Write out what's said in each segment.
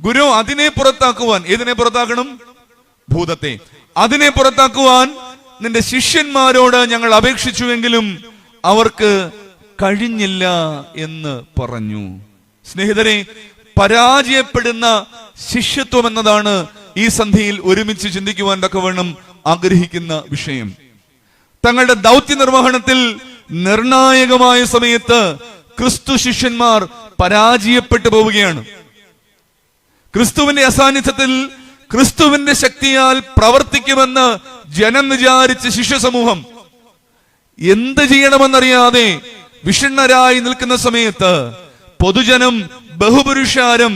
ഗുരു അതിനെ പുറത്താക്കുവാൻ, ഏതിനെ പുറത്താക്കണം? ഭൂതത്തെ. അതിനെ പുറത്താക്കുവാൻ നിന്റെ ശിഷ്യന്മാരോട് ഞങ്ങൾ അപേക്ഷിച്ചുവെങ്കിലും അവർക്ക് കഴിഞ്ഞില്ല എന്ന് പറഞ്ഞു. സ്നേഹിതരെ, പരാജയപ്പെടുന്ന ശിഷ്യത്വം എന്നതാണ് ഈ സന്ധിയിൽ ഒരുമിച്ച് ചിന്തിക്കുവാൻ തക്കവണ്ണം ആഗ്രഹിക്കുന്ന വിഷയം. തങ്ങളുടെ ദൗത്യ നിർവഹണത്തിൽ നിർണായകമായ സമയത്ത് ക്രിസ്തു ശിഷ്യന്മാർ പരാജയപ്പെട്ടു പോവുകയാണ്. ക്രിസ്തുവിന്റെ അസാന്നിധ്യത്തിൽ ക്രിസ്തുവിന്റെ ശക്തിയാൽ പ്രവർത്തിക്കുമെന്ന് ജനം വിചാരിച്ച ശിഷ്യ സമൂഹം എന്ത് ചെയ്യണമെന്നറിയാതെ വിഷണ്ണരായി നിൽക്കുന്ന സമയത്ത് പൊതുജനം ബഹുപുരുഷാരം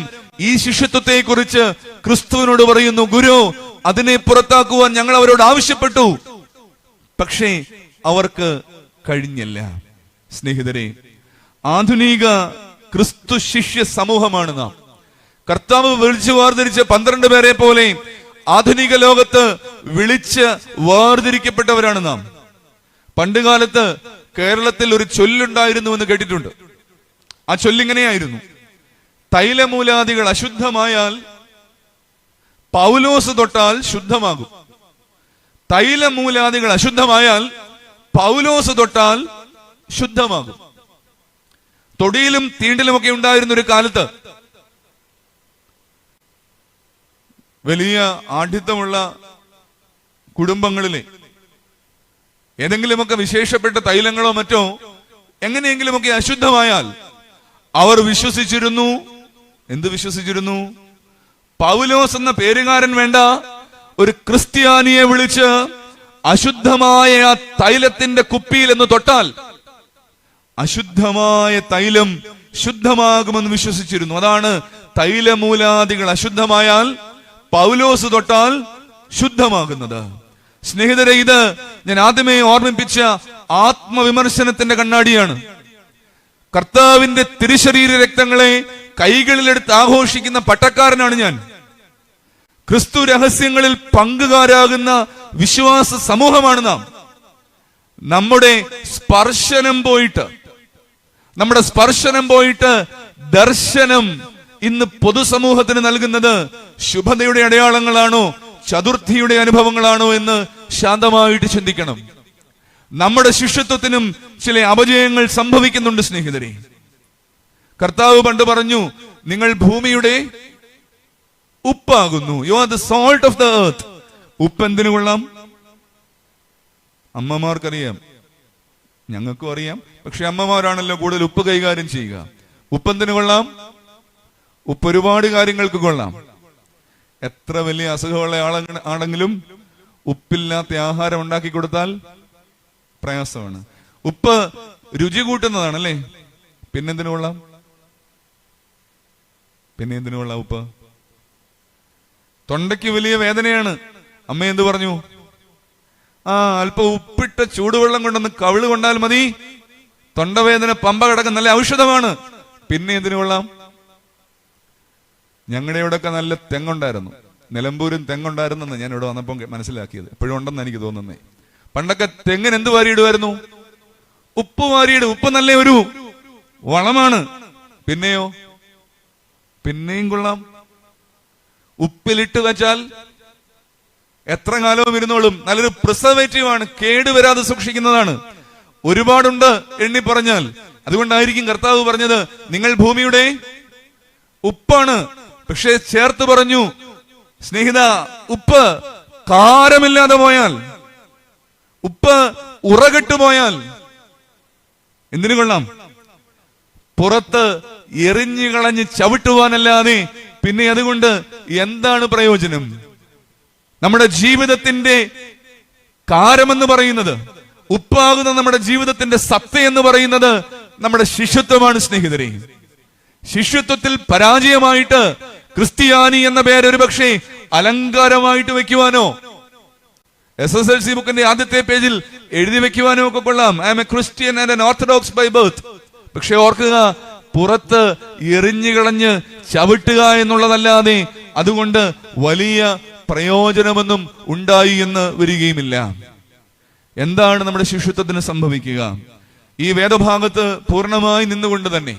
ഈ ശിഷ്യത്വത്തെ കുറിച്ച് ക്രിസ്തുവിനോട് പറയുന്നു, ഗുരു അതിനെ പുറത്താക്കുവാൻ ഞങ്ങൾ അവരോട് ആവശ്യപ്പെട്ടു, പക്ഷേ അവർക്ക് കഴിഞ്ഞില്ല. സ്നേഹിതരെ, ആധുനിക ക്രിസ്തു ശിഷ്യ സമൂഹമാണ് നാം. കർത്താവ് വിളിച്ചു വേർതിരിച്ച 12 പേരെ പോലെ ആധുനിക ലോകത്ത് വിളിച്ച് വേർതിരിക്കപ്പെട്ടവരാണ് നാം. പണ്ടുകാലത്ത് കേരളത്തിൽ ഒരു ചൊല്ലുണ്ടായിരുന്നു എന്ന് കേട്ടിട്ടുണ്ട്. ആ ചൊല്ലിങ്ങനെയായിരുന്നു: തൈലമൂലാദികൾ അശുദ്ധമായാൽ പൗലോസ് തൊട്ടാൽ ശുദ്ധമാകും. തൈലമൂലാദികൾ അശുദ്ധമായാൽ പൗലോസ് തൊട്ടാൽ ശുദ്ധമാകും. തൊടിയിലും തീണ്ടിലുമൊക്കെ ഉണ്ടായിരുന്ന ഒരു കാലത്ത് വലിയ ആഢ്യത്വമുള്ള കുടുംബങ്ങളിലെ ഏതെങ്കിലുമൊക്കെ വിശേഷപ്പെട്ട തൈലങ്ങളോ മറ്റോ എങ്ങനെയെങ്കിലുമൊക്കെ അശുദ്ധമായാൽ അവർ വിശ്വസിച്ചിരുന്നു. എന്ത് വിശ്വസിച്ചിരുന്നു? പൗലോസ് എന്ന പേരുകാരൻ വേണ്ട, ഒരു ക്രിസ്ത്യാനിയെ വിളിച്ച് അശുദ്ധമായ ആ തൈലത്തിന്റെ കുപ്പിയിൽ എന്ന് തൊട്ടാൽ അശുദ്ധമായ തൈലം ശുദ്ധമാകുമെന്ന് വിശ്വസിച്ചിരുന്നു. അതാണ് തൈലമൂലാദികൾ അശുദ്ധമായാൽ പൗലോസ് തൊട്ടാൽ ശുദ്ധമാകുന്നത്. സ്നേഹിതരെ, ഇത് ഞാൻ ആദ്യമേ ഓർമ്മിപ്പിച്ച ആത്മവിമർശനത്തിന്റെ കണ്ണാടിയാണ്. കർത്താവിന്റെ തിരുശരീര രക്തങ്ങളെ കൈകളിലെടുത്ത് ആഘോഷിക്കുന്ന പട്ടക്കാരനാണ് ഞാൻ. ക്രിസ്തു രഹസ്യങ്ങളിൽ പങ്കുകാരാകുന്ന വിശ്വാസ സമൂഹമാണ് നാം. നമ്മുടെ സ്പർശനം പോയിട്ട് ദർശനം ഇന്ന് പൊതുസമൂഹത്തിന് നൽകുന്നത് ശുഭതയുടെ അടയാളങ്ങളാണോ ചതുർത്ഥിയുടെ അനുഭവങ്ങളാണോ എന്ന് ശാന്തമായിട്ട് ചിന്തിക്കണം. നമ്മുടെ ശിഷ്യത്വത്തിനും ചില അപജയങ്ങൾ സംഭവിക്കുന്നുണ്ട് സ്നേഹിതരെ. കർത്താവ് പണ്ട് പറഞ്ഞു, നിങ്ങൾ ഭൂമിയുടെ ഉപ്പാകുന്നു. You are the salt of the earth. ഉപ്പ് എന്തിനു കൊള്ളാം? അമ്മമാർക്കറിയാം, ഞങ്ങൾക്കും അറിയാം. പക്ഷെ അമ്മമാരാണല്ലോ കൂടുതൽ ഉപ്പ് കൈകാര്യം ചെയ്യുക. ഉപ്പ് എന്തിനു കൊള്ളാം? ഉപ്പ് ഒരുപാട് കാര്യങ്ങൾക്ക് കൊള്ളാം. എത്ര വലിയ അസുഖമുള്ള ആണെങ്കിലും ഉപ്പില്ലാത്ത ആഹാരം ഉണ്ടാക്കി കൊടുത്താൽ പ്രയാസമാണ്. ഉപ്പ് രുചി കൂട്ടുന്നതാണല്ലേ. പിന്നെന്തിനു കൊള്ളാം? ഉപ്പ് തൊണ്ടയ്ക്ക് വലിയ വേദനയാണ്. അമ്മ എന്ത് പറഞ്ഞു? അല്പം ഉപ്പിട്ട ചൂടുവെള്ളം കൊണ്ടൊന്ന് കവിള് കൊണ്ടാൽ മതി, തൊണ്ടവേദന പമ്പ കിടക്കുന്ന നല്ല ഔഷധമാണ്. പിന്നെ എന്തിനു കൊള്ളാം? ഞങ്ങളുടെ ഇവിടെയൊക്കെ നല്ല തെങ്ങുണ്ടായിരുന്നു. നിലമ്പൂരും തെങ്ങുണ്ടായിരുന്നെന്ന് ഞാൻ ഇവിടെ വന്നപ്പോൾ മനസ്സിലാക്കിയത്. എപ്പോഴും ഉണ്ടെന്ന് എനിക്ക് തോന്നുന്നേ. പണ്ടൊക്കെ തെങ്ങിന് എന്ത് വാരിയിടുമായിരുന്നു? ഉപ്പ് വാരിയിടും. ഉപ്പ് നല്ല ഒരു വളമാണ്. പിന്നെയും കൊള്ളാം. ഉപ്പിലിട്ട് വെച്ചാൽ എത്ര കാലവും ഇരുന്നോളും. നല്ലൊരു പ്രിസർവേറ്റീവ് ആണ്, കേടുവരാതെ സൂക്ഷിക്കുന്നതാണ്. ഒരുപാടുണ്ട് എണ്ണി പറഞ്ഞാൽ. അതുകൊണ്ടായിരിക്കും കർത്താവ് പറഞ്ഞത്, നിങ്ങൾ ഭൂമിയുടെ ഉപ്പാണ്. പക്ഷേ ചേർത്ത് പറഞ്ഞു, സ്നേഹിത, ഉപ്പ് കാരമില്ലാതെ പോയാൽ, ഉപ്പ് ഉറകെട്ടുപോയാൽ എന്തിനു കൊള്ളാം? പുറത്ത് എറിഞ്ഞു കളഞ്ഞ് ചവിട്ടുവാനല്ലാതെ പിന്നെ അതുകൊണ്ട് എന്താണ് പ്രയോജനം? നമ്മുടെ ജീവിതത്തിന്റെ കാരമെന്ന് പറയുന്നത്, ഉപ്പാകുന്ന നമ്മുടെ ജീവിതത്തിന്റെ സത്ത എന്ന് പറയുന്നത് നമ്മുടെ ശിഷ്യത്വമാണ് സ്നേഹിതരെ. ശിഷ്യത്വത്തിൽ പരാജയമായിട്ട് ക്രിസ്ത്യാനി എന്ന പേര് ഒരുപക്ഷെ അലങ്കാരമായിട്ട് വെക്കുവാനോ SSLC ബുക്കിന്റെ ആദ്യത്തെ പേജിൽ എഴുതി വെക്കുവാനോ ഒക്കെ കൊള്ളാം. I am a Christian and an Orthodox by birth. പക്ഷെ ഓർക്കുക, പുറത്ത് എറിഞ്ഞു കളഞ്ഞ് ചവിട്ടുക എന്നുള്ളതല്ലാതെ അതുകൊണ്ട് വലിയ പ്രയോജനമൊന്നും ഉണ്ടായി എന്ന് വരികയുമില്ല. എന്താണ് നമ്മുടെ ശിഷ്യത്വത്തിന് സംഭവിക്കുക? ഈ വേദഭാഗത്ത് പൂർണ്ണമായി നിന്നുകൊണ്ട് തന്നെ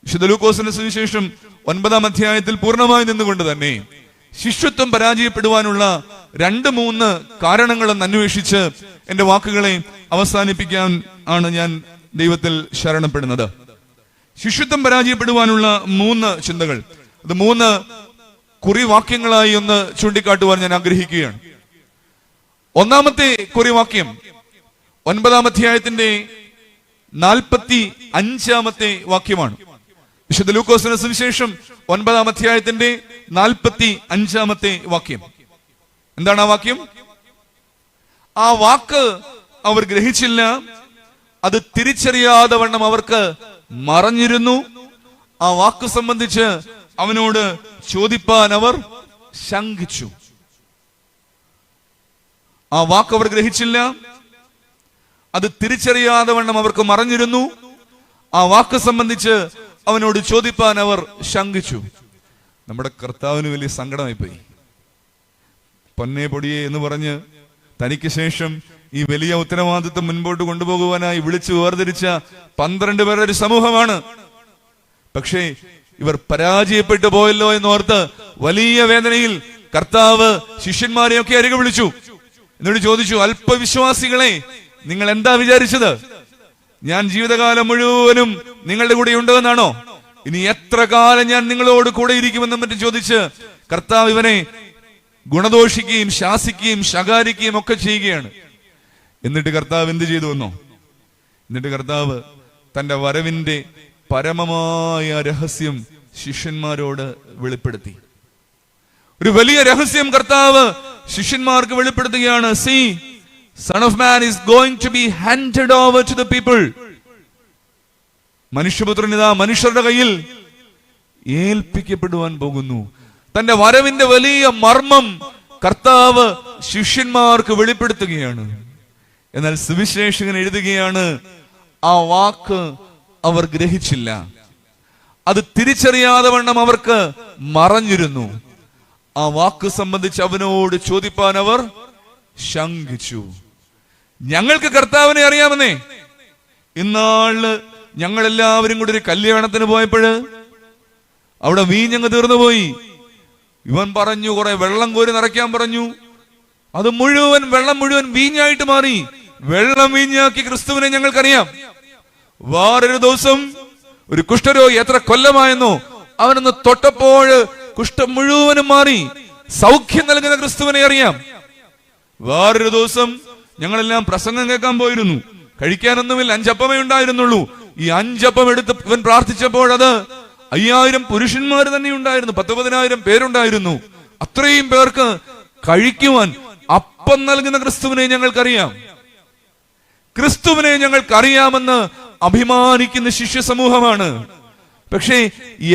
വിശുദ്ധ ലൂക്കോസിന്റെ സുവിശേഷം 9-ാം അധ്യായത്തിൽ പൂർണ്ണമായി നിന്നുകൊണ്ട് തന്നെ ശിഷ്യത്വം പരാജയപ്പെടുവാനുള്ള 2-3 കാരണങ്ങളെന്ന് അന്വേഷിച്ച് എന്റെ വാക്കുകളെ അവസാനിപ്പിക്കാൻ ആണ് ഞാൻ ദൈവത്തിൽ ശരണപ്പെടുന്നത്. ശിഷ്യത്വം പരാജയപ്പെടുവാനുള്ള 3 ചിന്തകൾ, അത് 3 കുറിവാക്യങ്ങളായി ഒന്ന് ചൂണ്ടിക്കാട്ടുവാൻ ഞാൻ ആഗ്രഹിക്കുകയാണ്. ഒന്നാമത്തെ കുറിവാക്യം 9-ാം അധ്യായത്തിന്റെ 45-ാമത്തെ വാക്യമാണ്. വിശുദ്ധ ലൂക്കോസിന്റെ സുവിശേഷം 9-ാം അധ്യായത്തിന്റെ 45-ാമത്തെ വാക്യം. എന്താണ് ആ വാക്യം? ആ വാക്ക് അവർ ഗ്രഹിച്ചില്ല, അത് തിരിച്ചറിയാതെ വണ്ണം അവർക്ക് മറഞ്ഞിരുന്നു. ആ വാക്ക് സംബന്ധിച്ച് അവനോട് ചോദിപ്പാൻ അവർ ശങ്കിച്ചു. ആ വാക്ക് അവർ ഗ്രഹിച്ചില്ല, അത് തിരിച്ചറിയാതെ വണ്ണം അവർക്ക് മറഞ്ഞിരുന്നു. ആ വാക്ക് സംബന്ധിച്ച് അവനോട് ചോദിപ്പാൻ അവർ ശങ്കിച്ചു. നമ്മുടെ കർത്താവിന് വലിയ സങ്കടമായിപ്പോയി. പൊന്നേ പൊടിയേ എന്ന് പറഞ്ഞ് തനിക്ക് ശേഷം ഈ വലിയ ഉത്തരവാദിത്വം മുൻപോട്ട് കൊണ്ടുപോകുവാനായി വിളിച്ചു വേർതിരിച്ച 12 പേരുടെ ഒരു സമൂഹമാണ്. പക്ഷേ ഇവർ പരാജയപ്പെട്ടു പോയല്ലോ എന്നോർത്ത് വലിയ വേദനയിൽ കർത്താവ് ശിഷ്യന്മാരെയൊക്കെ അരികെ വിളിച്ചു. എന്നിട്ട് ചോദിച്ചു, അല്പവിശ്വാസികളെ, നിങ്ങൾ എന്താ വിചാരിച്ചത്? ഞാൻ ജീവിതകാലം മുഴുവനും നിങ്ങളുടെ കൂടെ ഉണ്ടെന്നാണോ? ഇനി എത്ര കാലം ഞാൻ നിങ്ങളോട് കൂടെ ഇരിക്കുമെന്നും മറ്റും ചോദിച്ച് കർത്താവ് ഇവനെ ഗുണദോഷിക്കുകയും ശാസിക്കുകയും ശകാരിക്കുകയും ഒക്കെ ചെയ്യുകയാണ്. എന്നിട്ട് കർത്താവ് എന്ത് ചെയ്തു എന്നോ? എന്നിട്ട് കർത്താവ് തന്റെ വരവിന്റെ പരമമായ രഹസ്യം ശിഷ്യന്മാരോട് വെളിപ്പെടുത്തി. ഒരു വലിയ രഹസ്യം കർത്താവ് ശിഷ്യന്മാർക്ക് വെളിപ്പെടുത്തുകയാണ്. See, Son of Man is going to be handed over to the people. മനുഷ്യപുത്രൻ ഇതാ മനുഷ്യരുടെ കയ്യിൽ ഏൽപ്പിക്കപ്പെടുവാൻ പോകുന്നു. തന്റെ വരവിന്റെ വലിയ മർമ്മം കർത്താവ് ശിഷ്യന്മാർക്ക് വെളിപ്പെടുത്തുകയാണ്. എന്നാൽ സുവിശേഷകൻ എഴുതുകയാണ്, ആ വാക്ക് അവർ ഗ്രഹിച്ചില്ല, അത് തിരിച്ചറിയാതെ വണ്ണം അവർക്ക് മറഞ്ഞിരുന്നു. ആ വാക്ക് സംബന്ധിച്ച് അവനോട് ചോദിപ്പാൻ അവർ ശങ്കിച്ചു. ഞങ്ങൾക്ക് കർത്താവിനെ അറിയാമെന്നേ. ഇന്നാള് ഞങ്ങളെല്ലാവരും കൂടി ഒരു കല്യാണത്തിന് പോയപ്പോഴ് അവിടെ വീഞ്ഞങ്ങ് തീർന്നുപോയി. ഇവൻ പറഞ്ഞു, കുറെ വെള്ളം കോരി നിറയ്ക്കാൻ പറഞ്ഞു. അത് വെള്ളം മുഴുവൻ വീഞ്ഞായിട്ട് മാറി. വെള്ളം വീഞ്ഞാക്കി ക്രിസ്തുവിനെ ഞങ്ങൾക്കറിയാം. വേറൊരു ദിവസം ഒരു കുഷ്ഠരോഗി എത്ര കൊല്ലമായെന്നോ അവനൊന്ന് തൊട്ടപ്പോൾ കുഷ്ഠം മുഴുവനും മാറി. സൗഖ്യം നൽകുന്ന ക്രിസ്തുവിനെ അറിയാം. വേറൊരു ദിവസം ഞങ്ങളെല്ലാം പ്രസംഗം കേൾക്കാൻ പോയിരുന്നു. കഴിക്കാനൊന്നുമില്ല, 5 അപ്പമേ ഉണ്ടായിരുന്നുള്ളൂ. ഈ 5 അപ്പം എടുത്ത് ഇവൻ പ്രാർത്ഥിച്ചപ്പോൾ അത് 5000 പുരുഷന്മാർ തന്നെ ഉണ്ടായിരുന്നു. 10,000 പേരുണ്ടായിരുന്നു. അത്രയും പേർക്ക് കഴിക്കുവാൻ അപ്പം നൽകുന്ന ക്രിസ്തുവിനെ ഞങ്ങൾക്കറിയാം. ക്രിസ്തുവിനെ ഞങ്ങൾക്കറിയാമെന്ന് അഭിമാനിക്കുന്ന ശിഷ്യ സമൂഹമാണ്. പക്ഷേ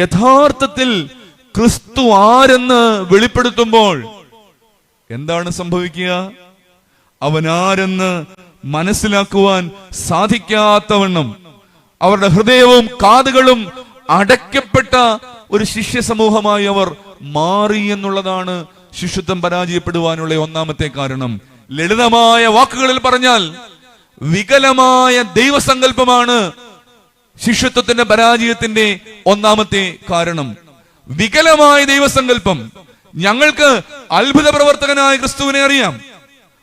യഥാർത്ഥത്തിൽ ക്രിസ്തു ആരെന്ന് വെളിപ്പെടുത്തുമ്പോൾ എന്താണ് സംഭവിക്കുക? അവൻ ആരെന്ന് മനസ്സിലാക്കുവാൻ സാധിക്കാത്തവണ്ണം അവരുടെ ഹൃദയവും കാതുകളും അടയ്ക്കപ്പെട്ട ഒരു ശിഷ്യ സമൂഹമായി അവർ മാറി എന്നുള്ളതാണ് ശിഷ്യത്വം പരാജയപ്പെടുവാനുള്ള ഒന്നാമത്തെ കാരണം. ലളിതമായ വാക്കുകളിൽ പറഞ്ഞാൽ വികലമായ ദൈവസങ്കല്പമാണ് ശിഷ്യത്വത്തിന്റെ പരാജയത്തിന്റെ ഒന്നാമത്തെ കാരണം. വികലമായ ദൈവസങ്കല്പം. ഞങ്ങൾക്ക് അത്ഭുത പ്രവർത്തകനായ ക്രിസ്തുവിനെ അറിയാം,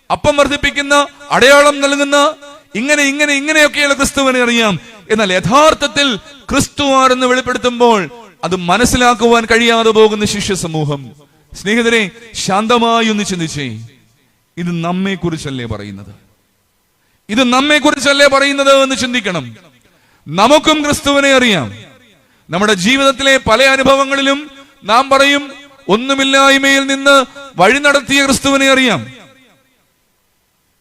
അപ്പം വർദ്ധിപ്പിക്കുന്ന, അടയാളം നൽകുന്ന, ഇങ്ങനെയൊക്കെയുള്ള ക്രിസ്തുവിനെ അറിയാം. എന്നാൽ യഥാർത്ഥത്തിൽ ക്രിസ്തു ആരെന്ന് വെളിപ്പെടുത്തുമ്പോൾ അത് മനസ്സിലാക്കുവാൻ കഴിയാതെ പോകുന്ന ശിഷ്യ സമൂഹം. സ്നേഹിതരെ, ശാന്തമായി ഒന്ന് ചിന്തിച്ചേ. ഇത് നമ്മെ കുറിച്ചല്ലേ പറയുന്നത്? ഇത് നമ്മെ കുറിച്ചല്ലേ പറയുന്നത് എന്ന് ചിന്തിക്കണം. നമുക്കും ക്രിസ്തുവിനെ അറിയാം. നമ്മുടെ ജീവിതത്തിലെ പല അനുഭവങ്ങളിലും നാം പറയും, ഒന്നുമില്ലായ്മയിൽ നിന്ന് വഴി നടത്തിയ ക്രിസ്തുവിനെ അറിയാം,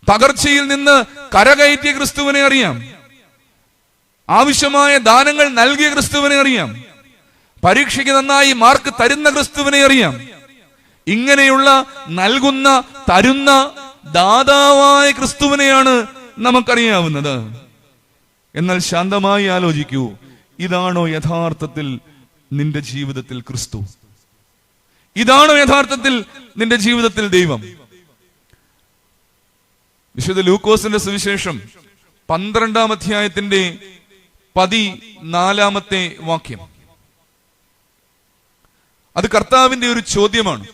തകർച്ചയിൽ നിന്ന് കരകയറ്റിയ ക്രിസ്തുവിനെ അറിയാം, ആവശ്യമായ ദാനങ്ങൾ നൽകിയ ക്രിസ്തുവിനെ അറിയാം, പരീക്ഷയ്ക്ക് നന്നായി മാർക്ക് തരുന്ന ക്രിസ്തുവിനെ അറിയാം. ഇങ്ങനെയുള്ള നൽകുന്ന, തരുന്ന ദാതാവായ ക്രിസ്തുവിനെയാണ് നമുക്കറിയാവുന്നത്. എന്നാൽ ശാന്തമായി ആലോചിക്കൂ, ഇതാണോ യഥാർത്ഥത്തിൽ നിന്റെ ജീവിതത്തിൽ ക്രിസ്തു? ഇതാണോ യഥാർത്ഥത്തിൽ നിന്റെ ജീവിതത്തിൽ ദൈവം? വിശുദ്ധ ലൂക്കോസിന്റെ സുവിശേഷം 12-ാം അധ്യായത്തിന്റെ 14-ാമത്തെ വാക്യം. അത് കർത്താവിന്റെ ഒരു ചോദ്യമാണ്.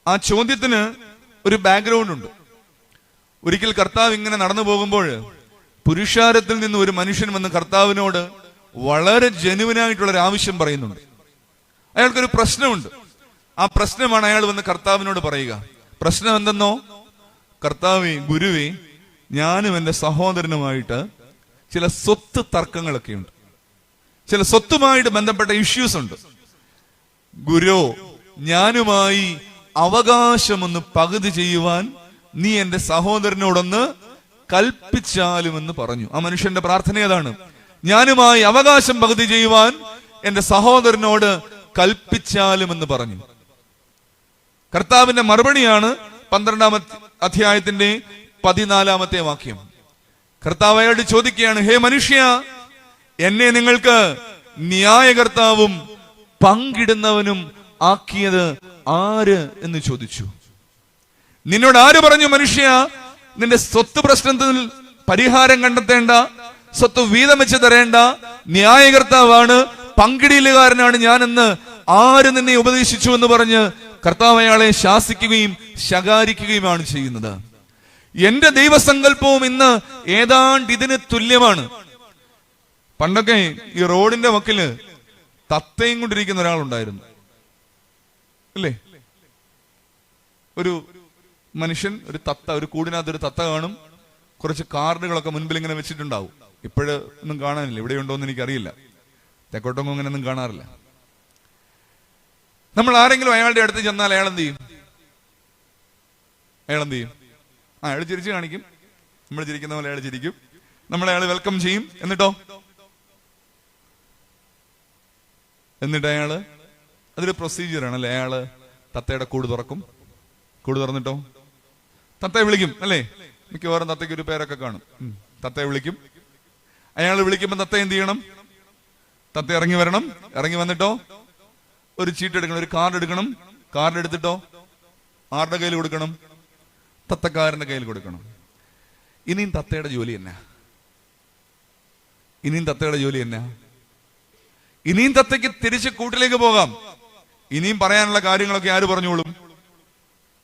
ആ ചോദ്യത്തിന് ഒരു ബാക്ക്ഗ്രൗണ്ട് ഉണ്ട്. ഒരിക്കൽ കർത്താവ് ഇങ്ങനെ നടന്നു പോകുമ്പോൾ പുരുഷാരത്തിൽ നിന്ന് ഒരു മനുഷ്യൻ വന്ന് കർത്താവിനോട് വളരെ ജെനുവിനായിട്ടുള്ളൊരു ആവശ്യം പറയുന്നുണ്ട്. അയാൾക്കൊരു പ്രശ്നമുണ്ട്. ആ പ്രശ്നമാണ് അയാൾ വന്ന് കർത്താവിനോട് പറയുക. പ്രശ്നം എന്തെന്നോ, കർത്താവേ, ഗുരുവേ, ഞാനും എൻ്റെ സഹോദരനുമായിട്ട് ചില സ്വത്ത് തർക്കങ്ങളൊക്കെ ഉണ്ട്, ചില സ്വത്തുമായിട്ട് ബന്ധപ്പെട്ട ഇഷ്യൂസ് ഉണ്ട്. ഗുരു, ഞാനുമായി അവകാശമൊന്ന് പകുതി ചെയ്യുവാൻ നീ എൻ്റെ സഹോദരനോടൊന്ന് കൽപ്പിച്ചാലുമെന്ന് പറഞ്ഞു. ആ മനുഷ്യന്റെ പ്രാർത്ഥന അതാണ്. ഞാനുമായി അവകാശം പകുതി ചെയ്യുവാൻ എൻ്റെ സഹോദരനോട് കൽപ്പിച്ചാലുമെന്ന് പറഞ്ഞു. കർത്താവിന്റെ മറുപടിയാണ് 12-ാം അധ്യായത്തിന്റെ 14-ാമത്തെ വാക്യം. കർത്താവ് അയാളോട് ചോദിക്കുകയാണ്, ഹേ മനുഷ്യ, എന്നെ നിങ്ങൾക്ക് ന്യായകർത്താവും പങ്കിടുന്നവനും ആക്കിയത് ആര് എന്ന് ചോദിച്ചു. നിന്നോട് ആര് പറഞ്ഞു, മനുഷ്യ, നിന്റെ സ്വത്ത് പ്രശ്നത്തിൽ പരിഹാരം കണ്ടെത്തേണ്ട, സ്വത്ത് വീതം വെച്ച് തരേണ്ട ന്യായകർത്താവാണ്, പങ്കിടലുകാരനാണ് ഞാനെന്ന് ആര് നിന്നെ ഉപദേശിച്ചു എന്ന് പറഞ്ഞ് കർത്താവ് അയാളെ ശാസിക്കുകയും ശകാരിക്കുകയുമാണ് ചെയ്യുന്നത്. എന്റെ ദൈവസങ്കല്പവും ഇന്ന് ഏതാണ്ട് ഇതിന് തുല്യമാണ്. പണ്ടൊക്കെ ഈ റോഡിന്റെ വക്കില് തത്തയും കൊണ്ടിരിക്കുന്ന ഒരാളുണ്ടായിരുന്നു, അല്ലേ? ഒരു മനുഷ്യൻ, ഒരു തത്ത, ഒരു കൂടിനകത്തൊരു തത്ത കാണും. കുറച്ച് കാർഡുകളൊക്കെ മുൻപിൽ ഇങ്ങനെ വെച്ചിട്ടുണ്ടാവും. ഇപ്പോഴൊന്നും കാണാനില്ല, ഇവിടെ ഉണ്ടോ എന്ന് എനിക്കറിയില്ല. തെക്കോട്ടൊന്നും അങ്ങനെയൊന്നും കാണാറില്ല. നമ്മൾ ആരെങ്കിലും അയാളുടെ അടുത്ത് ചെന്നാൽ അയാൾ എന്ത് ചെയ്യും? അയാൾ ചിരിച്ചു കാണിക്കും. നമ്മൾ ചിരിക്കുന്ന പോലെ അയാൾ ചിരിക്കും. നമ്മൾ അയാൾ വെൽക്കം ചെയ്യും. എന്നിട്ട് അയാള്, അതൊരു പ്രൊസീജിയറാണ് അല്ലേ? അയാള് തത്തയുടെ കൂട് തുറക്കും. കൂട് തുറന്നിട്ടോ തത്തയെ വിളിക്കും, അല്ലേ? മിക്കവാറും തത്തയ്ക്ക് ഒരു പേരൊക്കെ കാണും. തത്തയെ വിളിക്കും. അയാൾ വിളിക്കുമ്പോൾ തത്ത എന്ത് ചെയ്യണം? തത്ത ഇറങ്ങി വരണം. ഇറങ്ങി വന്നിട്ടോ ഒരു ചീട്ട് എടുക്കണം, ഒരു കാർഡ് എടുക്കണം. കാർഡ് എടുത്തിട്ടോ ആരുടെ കയ്യിൽ കൊടുക്കണം? തത്തക്കാരന്റെ കയ്യിൽ കൊടുക്കണം. ഇനിയും തത്തയുടെ ജോലി എന്നാ? ഇനിയും തത്തയ്ക്ക് തിരിച്ച് കൂട്ടിലേക്ക് പോകാം. ഇനിയും പറയാനുള്ള കാര്യങ്ങളൊക്കെ ആര് പറഞ്ഞോളും?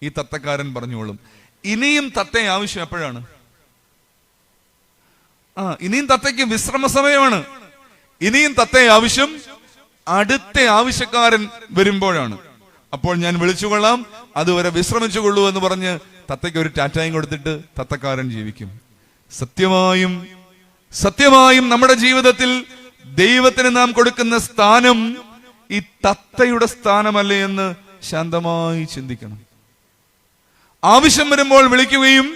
ഈ തത്തക്കാരൻ പറഞ്ഞോളും. ഇനിയും തത്തയെ ആവശ്യം എപ്പോഴാണ്? ഇനിയും തത്തയ്ക്ക് വിശ്രമ സമയമാണ്. ഇനിയും തത്തയെ ആവശ്യം അടുത്ത ആവശ്യക്കാരൻ വരുമ്പോഴാണ്. അപ്പോൾ ഞാൻ വിളിച്ചുകൊള്ളാം, അതുവരെ വിശ്രമിച്ചുകൊള്ളൂ എന്ന് പറഞ്ഞ് തത്തയ്ക്ക് ഒരു ടാറ്റായും കൊടുത്തിട്ട് തത്തക്കാരൻ ജീവിക്കും. സത്യമായും നമ്മുടെ ജീവിതത്തിൽ ദൈവത്തിന് നാം കൊടുക്കുന്ന സ്ഥാനം ഈ തത്തയുടെ സ്ഥാനമല്ലേ എന്ന് ശാന്തമായി ചിന്തിക്കണം. ആവശ്യം വരുമ്പോൾ വിളിക്കുകയും,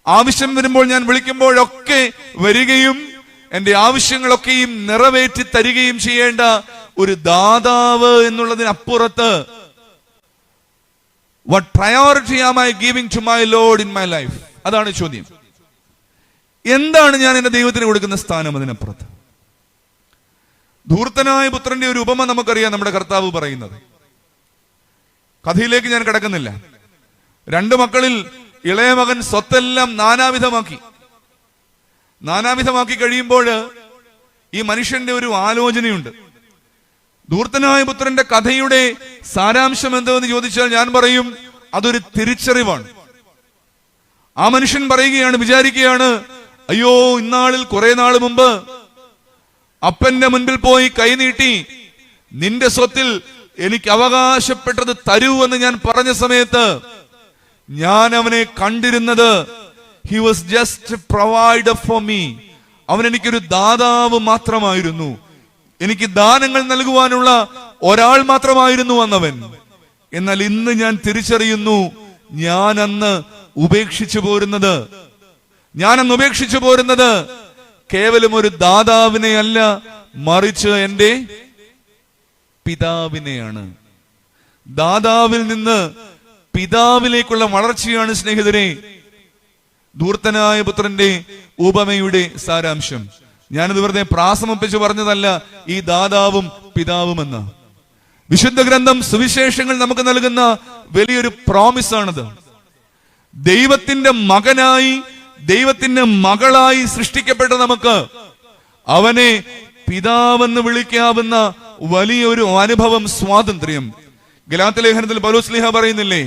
ആവശ്യം വരുമ്പോൾ ഞാൻ വിളിക്കുമ്പോഴൊക്കെ വരികയും എന്റെ ആവശ്യങ്ങളൊക്കെയും നിറവേറ്റി തരികയും ചെയ്യേണ്ട ഒരു ദാതാവ് എന്നുള്ളതിനപ്പുറത്ത് what priority am I giving to my Lord in my life? അതാണ് ചോദ്യം. എന്താണ് ഞാൻ എന്റെ ദൈവത്തിന് കൊടുക്കുന്ന സ്ഥാനം? അതിനപ്പുറത്ത് ധൂർത്തനായ പുത്രന്റെ ഒരു ഉപമ നമുക്കറിയാം നമ്മുടെ കർത്താവ് പറയുന്നത്. കഥയിലേക്ക് ഞാൻ കിടക്കുന്നില്ല. 2 മക്കളിൽ ഇളയ മകൻ സ്വത്തെല്ലാം നാനാവിധമാക്കി കഴിയുമ്പോൾ ഈ മനുഷ്യന്റെ ഒരു ആലോചനയുണ്ട്. ധൂർത്തനായ പുത്രന്റെ കഥയുടെ സാരാംശം എന്തെന്ന് ചോദിച്ചാൽ ഞാൻ പറയും അതൊരു തിരിച്ചറിവാണ്. ആ മനുഷ്യൻ വിചാരിക്കുകയാണ്, അയ്യോ, ഇന്നാളിൽ കുറെ നാൾ മുമ്പ് അപ്പന്റെ മുൻപിൽ പോയി കൈനീട്ടി നിന്റെ സ്വത്തിൽ എനിക്ക് അവകാശപ്പെട്ടത് തരൂ എന്ന് ഞാൻ പറഞ്ഞ സമയത്ത് ഞാൻ അവനെ കണ്ടിരുന്നത് he was just a provider for me. അവൻ എനിക്കൊരു ദാതാവ് മാത്രമായിരുന്നു. എനിക്ക് ദാനങ്ങൾ നൽകുവാനുള്ള ഒരാൾ മാത്രമായിരുന്നു അന്നവൻ. എന്നാൽ ഇന്ന് ഞാൻ തിരിച്ചറിയുന്നു, ഞാൻ അന്ന് ഉപേക്ഷിച്ചു പോരുന്നത് കേവലം ഒരു ദാതാവിനെ അല്ല, മറിച്ച് എന്റെ പിതാവിനെയാണ്. ദാതാവിൽ നിന്ന് പിതാവിലേക്കുള്ള വളർച്ചയാണ് സ്നേഹിതരെ ധൂർത്തനായ പുത്രന്റെ ഉപമയുടെ സാരാംശം. ഞാനിത് വെറുതെ പ്രാസമൊപ്പിച്ച് പറഞ്ഞതല്ല ഈ ദാതാവും പിതാവുമെന്ന്. വിശുദ്ധ ഗ്രന്ഥം, സുവിശേഷങ്ങൾ നമുക്ക് നൽകുന്ന വലിയൊരു പ്രോമിസ് ആണത്. ദൈവത്തിന്റെ മകനായി, ദൈവത്തിന്റെ മകളായി സൃഷ്ടിക്കപ്പെട്ട നമുക്ക് അവനെ പിതാവെന്ന് വിളിക്കാവുന്ന വലിയൊരു അനുഭവം, സ്വാതന്ത്ര്യം. ഗലാത്യ ലേഖനത്തിൽ പൗലോസ് ശ്ലീഹ പറയുന്നില്ലേ,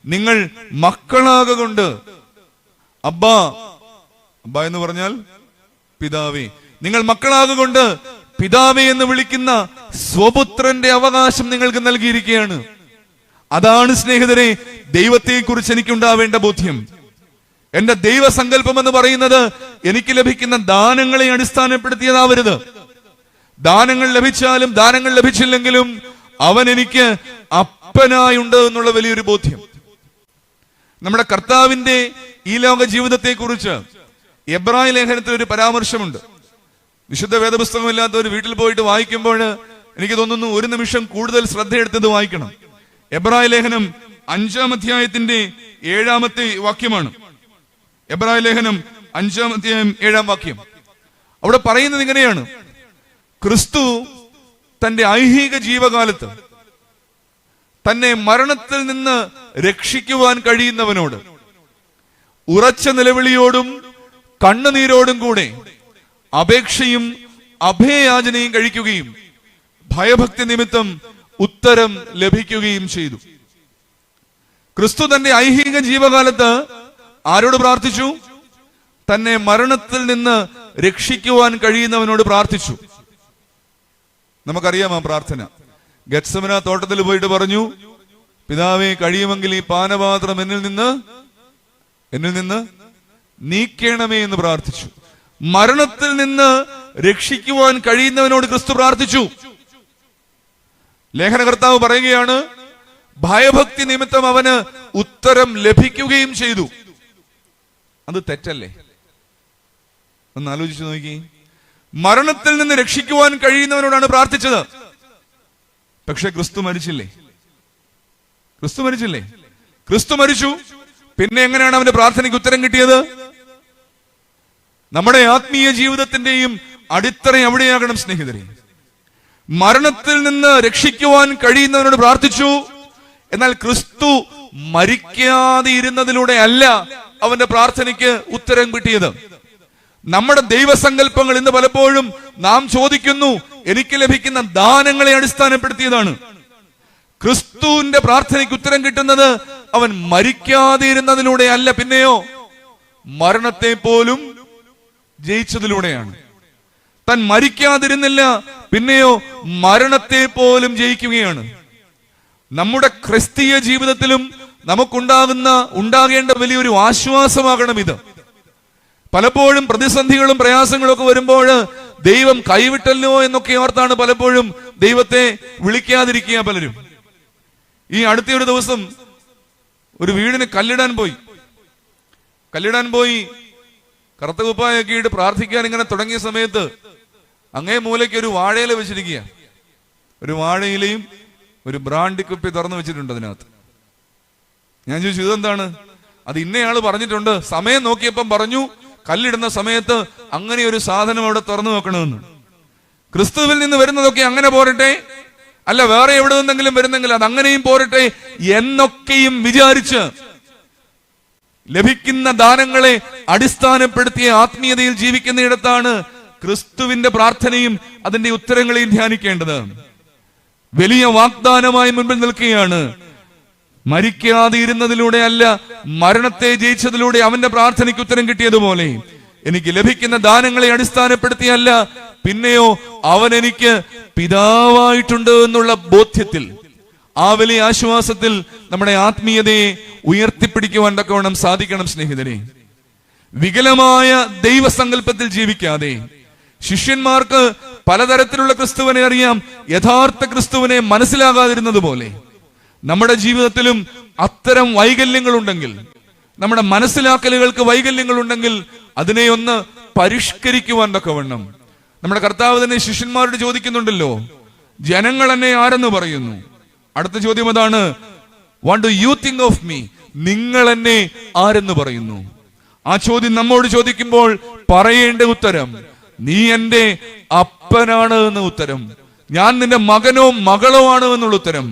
നിങ്ങൾ മക്കളാകൊണ്ട്, അബ്ബാ, അബ്ബാ എന്ന് പറഞ്ഞാൽ പിതാവേ, നിങ്ങൾ മക്കളാകൊണ്ട് പിതാവേ എന്ന് വിളിക്കുന്ന സ്വപുത്രന്റെ അവകാശം നിങ്ങൾക്ക് നൽകിയിരിക്കുകയാണ്. അതാണ് സ്നേഹിതരെ ദൈവത്തെക്കുറിച്ച് എനിക്കുണ്ടാവേണ്ട ബോധ്യം. എന്റെ ദൈവസങ്കല്പം എന്ന് പറയുന്നത് എനിക്ക് ലഭിക്കുന്ന ദാനങ്ങളെ അടിസ്ഥാനപ്പെടുത്തിയതാവരുത്. ദാനങ്ങൾ ലഭിച്ചാലും ദാനങ്ങൾ ലഭിച്ചില്ലെങ്കിലും അവൻ എനിക്ക് അപ്പനായുണ്ട് എന്നുള്ള വലിയൊരു ബോധ്യം. നമ്മുടെ കർത്താവിന്റെ ഈ ലോക ജീവിതത്തെ കുറിച്ച് എബ്രായ ലേഖനത്തിൽ ഒരു പരാമർശമുണ്ട്. വിശുദ്ധ വേദപുസ്തകമില്ലാത്ത ഒരു വീട്ടിൽ പോയിട്ട് വായിക്കുമ്പോൾ എനിക്ക് തോന്നുന്നു ഒരു നിമിഷം കൂടുതൽ ശ്രദ്ധയെടുത്തത് വായിക്കണം. എബ്രായ ലേഖനം 5-ാം അധ്യായത്തിന്റെ 7-ാമത്തെ വാക്യമാണ്. എബ്രായ ലേഖനം 5-ാം അധ്യായം 7-ാം വാക്യം. അവിടെ പറയുന്നത് ഇങ്ങനെയാണ്: ക്രിസ്തു തന്റെ ഐഹിക ജീവകാലത്ത് തന്നെ മരണത്തിൽ നിന്ന് രക്ഷിക്കുവാൻ കഴിയുന്നവനോട് ഉറച്ച നിലവിളിയോടും കണ്ണുനീരോടും കൂടെ അപേക്ഷയും അഭയയാചനയും കഴിക്കുകയും ഭയഭക്തി നിമിത്തം ഉത്തരം ലഭിക്കുകയും ചെയ്തു. ക്രിസ്തു തന്റെ ഐഹിക ജീവകാലത്ത് ആരോട് പ്രാർത്ഥിച്ചു? തന്നെ മരണത്തിൽ നിന്ന് രക്ഷിക്കുവാൻ കഴിയുന്നവനോട് പ്രാർത്ഥിച്ചു. നമുക്കറിയാം ആ പ്രാർത്ഥന. ഗെത്സമന തോട്ടത്തിൽ പോയിട്ട് പറഞ്ഞു, പിതാവേ, കഴിയുമെങ്കിൽ ഈ പാനപാത്രം എന്നിൽ നിന്ന് നീക്കണമേ എന്ന് പ്രാർത്ഥിച്ചു. മരണത്തിൽ നിന്ന് രക്ഷിക്കുവാൻ കഴിയുന്നവനോട് ക്രിസ്തു പ്രാർത്ഥിച്ചു. ലേഖനകർത്താവ് പറയുകയാണ്, ഭയഭക്തി നിമിത്തം അവന് ഉത്തരം ലഭിക്കുകയും ചെയ്തു. അത് തെറ്റല്ലേ? ഒന്ന് ആലോചിച്ചു നോക്കി. മരണത്തിൽ നിന്ന് രക്ഷിക്കുവാൻ കഴിയുന്നവനോടാണ് പ്രാർത്ഥിച്ചത്. പക്ഷെ ക്രിസ്തു മരിച്ചില്ലേ? ക്രിസ്തു മരിച്ചു. പിന്നെ എങ്ങനെയാണ് അവന്റെ പ്രാർത്ഥനയ്ക്ക് ഉത്തരം കിട്ടിയത്? നമ്മുടെ ആത്മീയ ജീവിതത്തിന്റെയും അടിത്തറ എവിടെയാകണം സ്നേഹിതരെ? മരണത്തിൽ നിന്ന് രക്ഷിക്കുവാൻ കഴിയുന്നവനോട് പ്രാർത്ഥിച്ചു. എന്നാൽ ക്രിസ്തു മരിക്കാതെ ഇരുന്നതിലൂടെ അല്ല അവന്റെ പ്രാർത്ഥനയ്ക്ക് ഉത്തരം കിട്ടിയത്. നമ്മുടെ ദൈവസങ്കല്പങ്ങൾ ഇന്ന് പലപ്പോഴും നാം ചോദിക്കുന്നു, എനിക്ക് ലഭിക്കുന്ന ദാനങ്ങളെ അടിസ്ഥാനപ്പെടുത്തിയതാണ്. ക്രിസ്തുവിന്റെ പ്രാർത്ഥനയ്ക്ക് ഉത്തരം കിട്ടുന്നത് അവൻ മരിക്കാതെ ഇരുന്നതിലൂടെ അല്ല, പിന്നെയോ മരണത്തെ പോലും ജയിച്ചതിലൂടെയാണ്. താൻ മരിക്കാതിരുന്നില്ല, പിന്നെയോ മരണത്തെ പോലും ജയിക്കുകയാണ്. നമ്മുടെ ക്രിസ്തീയ ജീവിതത്തിലും ഉണ്ടാകേണ്ട വലിയൊരു ആശ്വാസമാകണം ഇത്. പലപ്പോഴും പ്രതിസന്ധികളും പ്രയാസങ്ങളും ഒക്കെ വരുമ്പോൾ ദൈവം കൈവിട്ടല്ലോ എന്നൊക്കെ ഓർത്താണ് പലപ്പോഴും ദൈവത്തെ വിളിക്കാതിരിക്കുക പലരും. ഈ അടുത്തൊരു ദിവസം ഒരു വീടിന് കല്ലിടാൻ പോയി കറുത്ത കുപ്പായൊക്കെ ഇട്ട് പ്രാർത്ഥിക്കാൻ ഇങ്ങനെ തുടങ്ങിയ സമയത്ത് അങ്ങേ മൂലയ്ക്ക് ഒരു വാഴയില വെച്ചിരിക്കുക. ഒരു വാഴയിലയും ഒരു ബ്രാൻഡി കുപ്പി തുറന്നു വെച്ചിട്ടുണ്ട് അതിനകത്ത്. ഞാൻ ചോദിച്ചു, ഇതെന്താണ്? അത് ഇന്നയാള് പറഞ്ഞിട്ടുണ്ട്, സമയം നോക്കിയപ്പം പറഞ്ഞു കല്ലിടുന്ന സമയത്ത് അങ്ങനെ ഒരു സാധനം അവിടെ തുറന്നു വെക്കണമെന്ന്. ക്രിസ്തുവിൽ നിന്ന് വരുന്നതൊക്കെ അങ്ങനെ പോരട്ടെ, അല്ല വേറെ എവിടെ നിന്നെങ്കിലും വരുന്നെങ്കിൽ അത് അങ്ങനെയും പോരട്ടെ എന്നൊക്കെയും വിചാരിച്ച് ലഭിക്കുന്ന ദാനങ്ങളെ അടിസ്ഥാനപ്പെടുത്തിയ ആത്മീയതയിൽ ജീവിക്കുന്നിടത്താണ് ക്രിസ്തുവിന്റെ പ്രാർത്ഥനയും അതിന്റെ ഉത്തരങ്ങളെയും ധ്യാനിക്കേണ്ടത്. വലിയ വാഗ്ദാനമായി മുൻപിൽ നിൽക്കുകയാണ്. മരിക്കാതെ ഇരുന്നതിലൂടെ അല്ല, മരണത്തെ ജയിച്ചതിലൂടെ അവന്റെ പ്രാർത്ഥനയ്ക്ക് ഉത്തരം കിട്ടിയതുപോലെ എനിക്ക് ലഭിക്കുന്ന ദാനങ്ങളെ അടിസ്ഥാനപ്പെടുത്തിയല്ല, പിന്നെയോ അവൻ എനിക്ക് പിതാവായിട്ടുണ്ട് എന്നുള്ള ബോധ്യത്തിൽ, ആ വലിയ ആശ്വാസത്തിൽ നമ്മുടെ ആത്മീയതയെ ഉയർത്തിപ്പിടിക്കുവാൻ തക്കവണ്ണം സാധിക്കണം സ്നേഹിതരെ. വികലമായ ദൈവസങ്കല്പത്തിൽ ജീവിക്കാതെ ശിഷ്യന്മാർക്ക് പലതരത്തിലുള്ള ക്രിസ്തുവിനെ അറിയാം, യഥാർത്ഥ ക്രിസ്തുവിനെ മനസ്സിലാകാതിരുന്നത് പോലെ നമ്മുടെ ജീവിതത്തിലും അത്തരം വൈകല്യങ്ങളുണ്ടെങ്കിൽ, നമ്മുടെ മനസ്സിലാക്കലുകൾക്ക് വൈകല്യങ്ങളുണ്ടെങ്കിൽ അതിനെ ഒന്ന് പരിഷ്കരിക്കുവാൻ തക്കവണ്ണം നമ്മുടെ കർത്താവ് തന്നെ ശിഷ്യന്മാരോട് ചോദിക്കുന്നുണ്ടല്ലോ, ജനങ്ങൾ എന്നെ ആരെന്ന് പറയുന്നു? അടുത്ത ചോദ്യം അതാണ്, what do you think of me? നിങ്ങൾ എന്നെ ആരെന്ന് പറയുന്നു? ആ ചോദ്യം നമ്മോട് ചോദിക്കുമ്പോൾ പറയേണ്ട ഉത്തരം, നീ എന്റെ അപ്പനാണ് എന്ന ഉത്തരം, ഞാൻ നിന്റെ മകനോ മകളോ ആണ് എന്നുള്ള ഉത്തരം.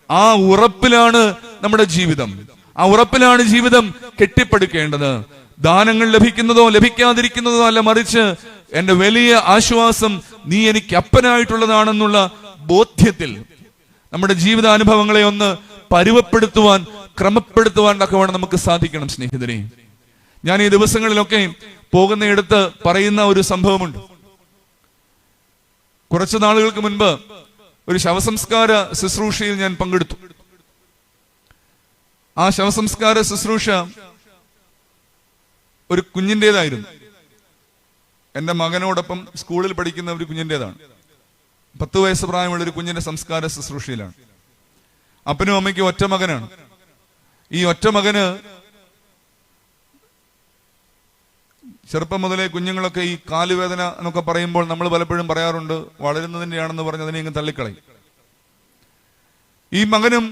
ആ ഉറപ്പിലാണ് നമ്മുടെ ജീവിതം, ആ ഉറപ്പിലാണ് ജീവിതം കെട്ടിപ്പടുക്കേണ്ടത്. ദാനങ്ങൾ ലഭിക്കുന്നതോ ലഭിക്കാതിരിക്കുന്നതോ അല്ല, മറിച്ച് എന്റെ വലിയ ആശ്വാസം നീ എനിക്ക് അപ്പനായിട്ടുള്ളതാണെന്നുള്ള ബോധ്യത്തിൽ നമ്മുടെ ജീവിതാനുഭവങ്ങളെ ഒന്ന് പരുവപ്പെടുത്തുവാൻ, ക്രമപ്പെടുത്തുവാൻ ഒക്കെ വേണം നമുക്ക് സാധിക്കണം. സ്നേഹിതരെ, ഞാൻ ഈ ദിവസങ്ങളിലൊക്കെ പോകുന്നയിടത്ത് പറയുന്ന ഒരു സംഭവമുണ്ട്. കുറച്ചു നാളുകൾക്ക് മുൻപ് ഒരു ശവസംസ്കാര ശുശ്രൂഷയിൽ ഞാൻ പങ്കെടുത്തു. ആ ശവസംസ്കാര ശുശ്രൂഷ ഒരു കുഞ്ഞിൻ്റെതായിരുന്നു. എൻ്റെ മകനോടൊപ്പം സ്കൂളിൽ പഠിക്കുന്ന ഒരു കുഞ്ഞിൻ്റെതാണ്. 10 വയസ്സ് പ്രായമുള്ള ഒരു കുഞ്ഞിന്റെ സംസ്കാര ശുശ്രൂഷയിലാണ്. അപ്പനും അമ്മയ്ക്കും ഒറ്റ മകനാണ്. ഈ ഒറ്റ മകന് ചെറുപ്പം മുതലേ കുഞ്ഞുങ്ങളൊക്കെ ഈ കാലുവേദന എന്നൊക്കെ പറയുമ്പോൾ നമ്മൾ പലപ്പോഴും പറയാറുണ്ട്, വളരുന്നതിൻ്റെയാണെന്ന് പറഞ്ഞ് അതിനെ ഇങ്ങനെ തള്ളിക്കളയും. ഈ മകനും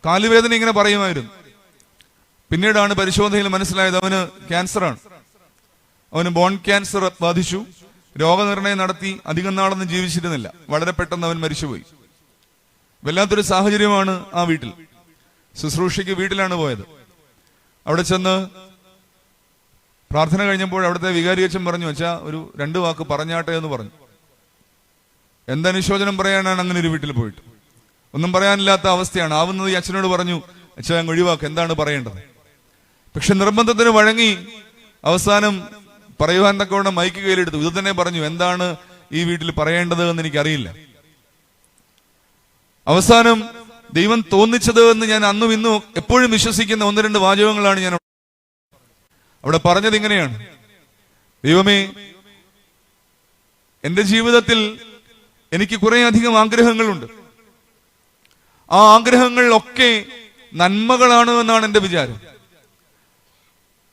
കാലുവേദന ഇങ്ങനെ പറയുമായിരുന്നു. പിന്നീടാണ് പരിശോധനയിൽ മനസ്സിലായത് അവന് ക്യാൻസറാണ്. അവന് ബോൺ ക്യാൻസർ ബാധിച്ചു. രോഗനിർണയം നടത്തി അധികം നാളൊന്നും ജീവിച്ചിരുന്നില്ല. വളരെ പെട്ടെന്ന് അവൻ മരിച്ചുപോയി. വല്ലാത്തൊരു സാഹചര്യമാണ് ആ വീട്ടിൽ. ശുശ്രൂഷയ്ക്ക് വീട്ടിലാണ് പോയത്. അവിടെ ചെന്ന് പ്രാർത്ഥന കഴിഞ്ഞപ്പോൾ അവിടുത്തെ വികാരിയച്ഛൻ പറഞ്ഞു, അച്ഛാ ഒരു 2 വാക്ക് പറഞ്ഞാട്ടെ എന്ന് പറഞ്ഞു. എന്തനുശോചനം പറയാനാണ് അങ്ങനെ ഒരു വീട്ടിൽ പോയിട്ട്? ഒന്നും പറയാനില്ലാത്ത അവസ്ഥയാണ്. ആവുന്നത് ഈ അച്ഛനോട് പറഞ്ഞു, അച്ഛാ അങ്ങ് ഒഴിവാക്ക്, എന്താണ് പറയേണ്ടത്? പക്ഷെ നിർബന്ധത്തിന് വഴങ്ങി അവസാനം പറയുവാൻ തക്കവണ്ണം മൈക്ക് കയ്യിലെടുത്തു. ഇത് തന്നെ പറഞ്ഞു, എന്താണ് ഈ വീട്ടിൽ പറയേണ്ടത് എന്ന് എനിക്കറിയില്ല. അവസാനം ദൈവം തോന്നിച്ചത് എന്ന് ഞാൻ അന്നും ഇന്നും എപ്പോഴും വിശ്വസിക്കുന്ന 1-2 വാചകങ്ങളാണ് ഞാൻ അവിടെ പറഞ്ഞത്. ഇങ്ങനെയാണ്: ദൈവമേ, എന്റെ ജീവിതത്തിൽ എനിക്ക് കുറെ അധികം ആഗ്രഹങ്ങളുണ്ട്. ആ ആഗ്രഹങ്ങളിലൊക്കെ നന്മകളാണ് എന്നാണ് എന്റെ വിചാരം.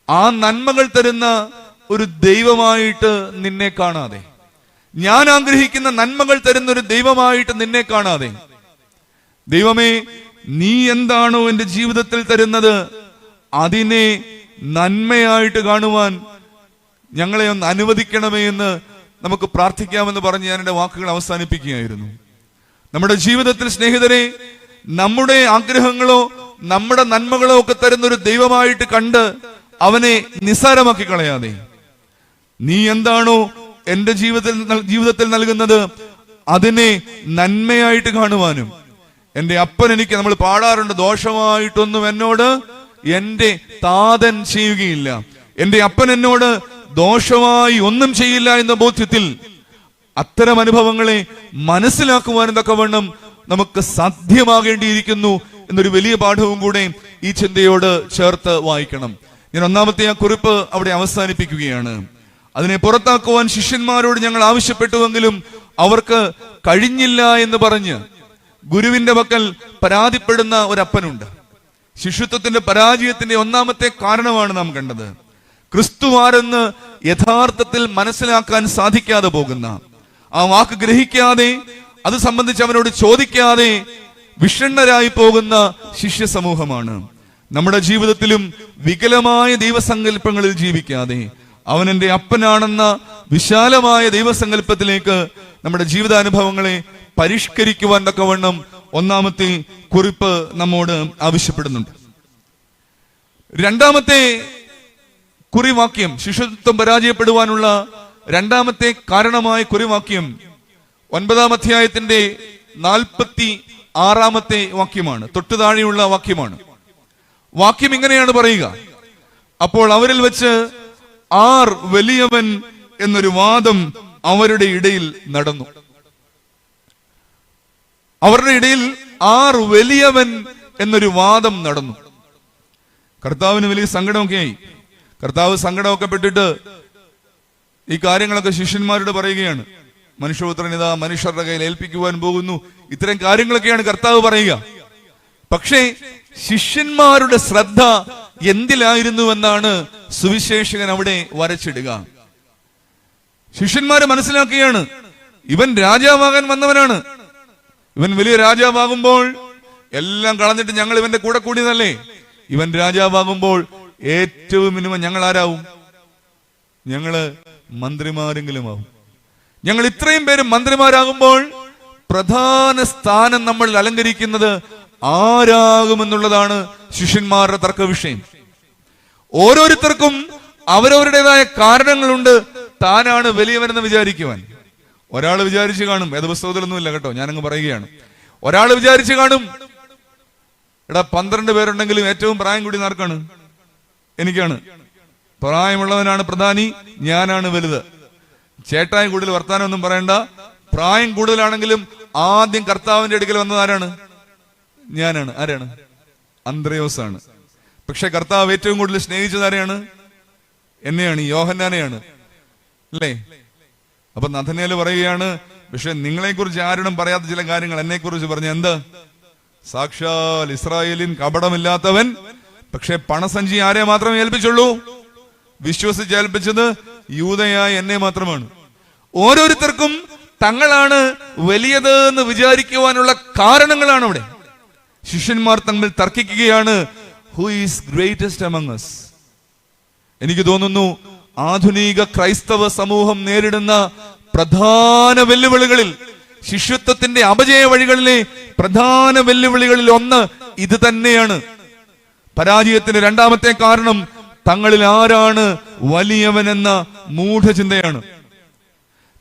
ആ നന്മകൾ തരുന്ന ഒരു ദൈവമായിട്ട് നിന്നെ കാണാതെ, ഞാൻ ആഗ്രഹിക്കുന്ന നന്മകൾ തരുന്ന ഒരു ദൈവമായിട്ട് നിന്നെ കാണാതെ, ദൈവമേ, നീ എന്താണോ എന്റെ ജീവിതത്തിൽ തരുന്നത് അതിനെ നന്മയായിട്ട് കാണുവാൻ ഞങ്ങളെ ഒന്ന് അനുവദിക്കണമേ എന്ന് നമുക്ക് പ്രാർത്ഥിക്കാമെന്ന് പറഞ്ഞ് ഞാൻ എൻ്റെ വാക്കുകൾ അവസാനിപ്പിക്കുകയായിരുന്നു. നമ്മുടെ ജീവിതത്തിൽ സ്നേഹിതരെ, നമ്മുടെ ആഗ്രഹങ്ങളോ നമ്മുടെ നന്മകളോ ഒക്കെ തരുന്ന ഒരു ദൈവമായിട്ട് കണ്ട് അവനെ നിസ്സാരമാക്കി കളയാതെ, നീ എന്താണോ എന്റെ ജീവിതത്തിൽ നൽകുന്നത് അതിനെ നന്മയായിട്ട് കാണുവാനും, എന്റെ അപ്പൻ എനിക്ക്, നമ്മൾ പാടാറുണ്ട്, ദോഷമായിട്ടൊന്നും എന്നോട് എന്റെ താതൻ ചെയ്യുകയില്ല, എന്റെ അപ്പൻ എന്നോട് ദോഷമായി ഒന്നും ചെയ്യില്ല എന്ന ബോധ്യത്തിൽ അത്തരം അനുഭവങ്ങളെ മനസ്സിലാക്കുവാനും തക്കവണ്ണം നമുക്ക് സാധ്യമാകേണ്ടിയിരിക്കുന്നു എന്നൊരു വലിയ പാഠവും കൂടെ ഈ ചിന്തയോട് ചേർത്ത് വായിക്കണം. ഞാൻ 1-ാമത്തെ ആ കുറിപ്പ് അവിടെ അവസാനിപ്പിക്കുകയാണ്. അതിനെ പുറത്താക്കുവാൻ ശിഷ്യന്മാരോട് ഞങ്ങൾ ആവശ്യപ്പെട്ടുവെങ്കിലും അവർക്ക് കഴിഞ്ഞില്ല എന്ന് പറഞ്ഞ് ഗുരുവിന്റെ പക്കൽ പരാതിപ്പെടുന്ന ഒരപ്പനുണ്ട്. ശിഷ്യത്വത്തിന്റെ പരാജയത്തിന്റെ 1-ാമത്തെ കാരണമാണ് നാം കണ്ടത്. ക്രിസ്തു ആരെന്ന് യഥാർത്ഥത്തിൽ മനസ്സിലാക്കാൻ സാധിക്കാതെ പോകുന്ന, ആ വാക്ക് ഗ്രഹിക്കാതെ അത് സംബന്ധിച്ച് അവനോട് ചോദിക്കാതെ വിഷണ്ണരായി പോകുന്ന ശിഷ്യ സമൂഹമാണ്. നമ്മുടെ ജീവിതത്തിലും വികലമായ ദൈവസങ്കല്പങ്ങളിൽ ജീവിക്കാതെ അവൻ എൻ്റെ അപ്പനാണെന്ന വിശാലമായ ദൈവസങ്കല്പത്തിലേക്ക് നമ്മുടെ ജീവിതാനുഭവങ്ങളെ പരിഷ്കരിക്കുവാൻ തക്കവണ്ണം 1-ാമത്തെ കുറിപ്പ് നമ്മോട് ആവശ്യപ്പെടുന്നുണ്ട്. 2-ാമത്തെ കുറിവാക്യം, ശിഷ്യത്വം പരാജയപ്പെടുവാനുള്ള 2-ാമത്തെ കാരണമായ കുറിവാക്യം 9-ാം അധ്യായത്തിന്റെ 46-ാമത്തെ വാക്യമാണ്. തൊട്ടു താഴെയുള്ള വാക്യമാണ്. വാക്യം ഇങ്ങനെയാണ് പറയുക: അപ്പോൾ അവരിൽ വെച്ച് ആർ വലിയവൻ എന്നൊരു വാദം അവരുടെ ഇടയിൽ നടന്നു. അവരുടെ ഇടയിൽ ആർ വലിയവൻ എന്നൊരു വാദം നടന്നു. കർത്താവിന് വലിയ സങ്കടമൊക്കെ ആയി. കർത്താവ് സങ്കടമൊക്കെ പെട്ടിട്ട് ഈ കാര്യങ്ങളൊക്കെ ശിഷ്യന്മാരോട് പറയുകയാണ്. മനുഷ്യപുത്രൻ ഇതാ മനുഷ്യരുടെ കയ്യിൽ ഏൽപ്പിക്കുവാൻ പോകുന്നു. ഇത്തരം കാര്യങ്ങളൊക്കെയാണ് കർത്താവ് പറയുക. പക്ഷേ ശിഷ്യന്മാരുടെ ശ്രദ്ധ എന്തിലായിരുന്നുവെന്നാണ് സുവിശേഷകൻ അവിടെ വരച്ചിടുക. ശിഷ്യന്മാര് മനസ്സിലാക്കുകയാണ്, ഇവൻ രാജാവാകാൻ വന്നവനാണ്. ഇവൻ വലിയ രാജാവാകുമ്പോൾ എല്ലാം കളഞ്ഞിട്ട് ഞങ്ങൾ ഇവന്റെ കൂടെ കൂടിയതല്ലേ. ഇവൻ രാജാവാകുമ്പോൾ ഏറ്റവും മിനിമം ഞങ്ങൾ ആരാവും? ഞങ്ങള് മന്ത്രിമാരെങ്കിലും ആവും. ഞങ്ങൾ ഇത്രയും പേര് മന്ത്രിമാരാകുമ്പോൾ പ്രധാന സ്ഥാനം നമ്മൾ അലങ്കരിക്കുന്നത് ആരാകുമെന്നുള്ളതാണ് ശിഷ്യന്മാരുടെ തർക്ക വിഷയം. ഓരോരുത്തർക്കും അവരവരുടേതായ കാരണങ്ങളുണ്ട് താനാണ് വലിയവനെന്ന് വിചാരിക്കുവാൻ. ഒരാൾ വിചാരിച്ചു കാണും, വേദപുസ്തകത്തിലൊന്നുമില്ല കേട്ടോ, ഞാനങ്ങ് പറയുകയാണ്. ഒരാൾ വിചാരിച്ചു കാണും, എടാ 12 പേരുണ്ടെങ്കിലും ഏറ്റവും പ്രായം കൂടി ആർക്കാണ്? എനിക്കാണ്. പ്രായമുള്ളവനാണ് പ്രധാനി, ഞാനാണ് വലുത്. ചേട്ടായി കൂടുതൽ വർത്താനം ഒന്നും പറയണ്ട. പ്രായം കൂടുതലാണെങ്കിലും ആദ്യം കർത്താവിന്റെ അടുക്കൽ വന്നത് ആരാണ്? ഞാനാണ്. ആരാണ്? അന്ത്രയോസ് ആണ്. പക്ഷെ കർത്താവ് ഏറ്റവും കൂടുതൽ സ്നേഹിച്ചത് ആരെയാണ്? എന്നെയാണ്, യോഹന്നാനെയാണ്, അല്ലേ? അപ്പൊ നഥനയേൽ പറയുകയാണ്, പക്ഷെ നിങ്ങളെ കുറിച്ച് ആരോടും പറയാത്ത ചില കാര്യങ്ങൾ എന്നെ കുറിച്ച് പറഞ്ഞു. എന്ത്? സാക്ഷാൽ ഇസ്രായേലിൻ കപടമില്ലാത്തവൻ. പക്ഷെ പണസഞ്ചി ആരെ മാത്രമേ ഏൽപ്പിച്ചുള്ളൂ? വിശ്വസിച്ച് ഏൽപ്പിച്ചത് യൂദയായ എന്നെ മാത്രമാണ്. ഓരോരുത്തർക്കും തങ്ങളാണ് വലിയത് എന്ന് വിചാരിക്കുവാനുള്ള കാരണങ്ങളാണ് അവിടെ. ശിഷ്യന്മാർ തമ്മിൽ തർക്കിക്കുകയാണ്, who is greatest among us? എനിക്ക് തോന്നുന്നു ആധുനിക ക്രൈസ്തവ സമൂഹം നേരിടുന്ന പ്രധാന വെല്ലുവിളികളിൽ, ശിഷ്യത്വത്തിന്റെ അപജയ വഴികളിലെ പ്രധാന വെല്ലുവിളികളിൽ ഒന്ന് ഇത് തന്നെയാണ്. പരാജയത്തിന് രണ്ടാമത്തെ കാരണം തങ്ങളിൽ ആരാണ് വലിയവനെന്ന മൂഢചിന്തയാണ്.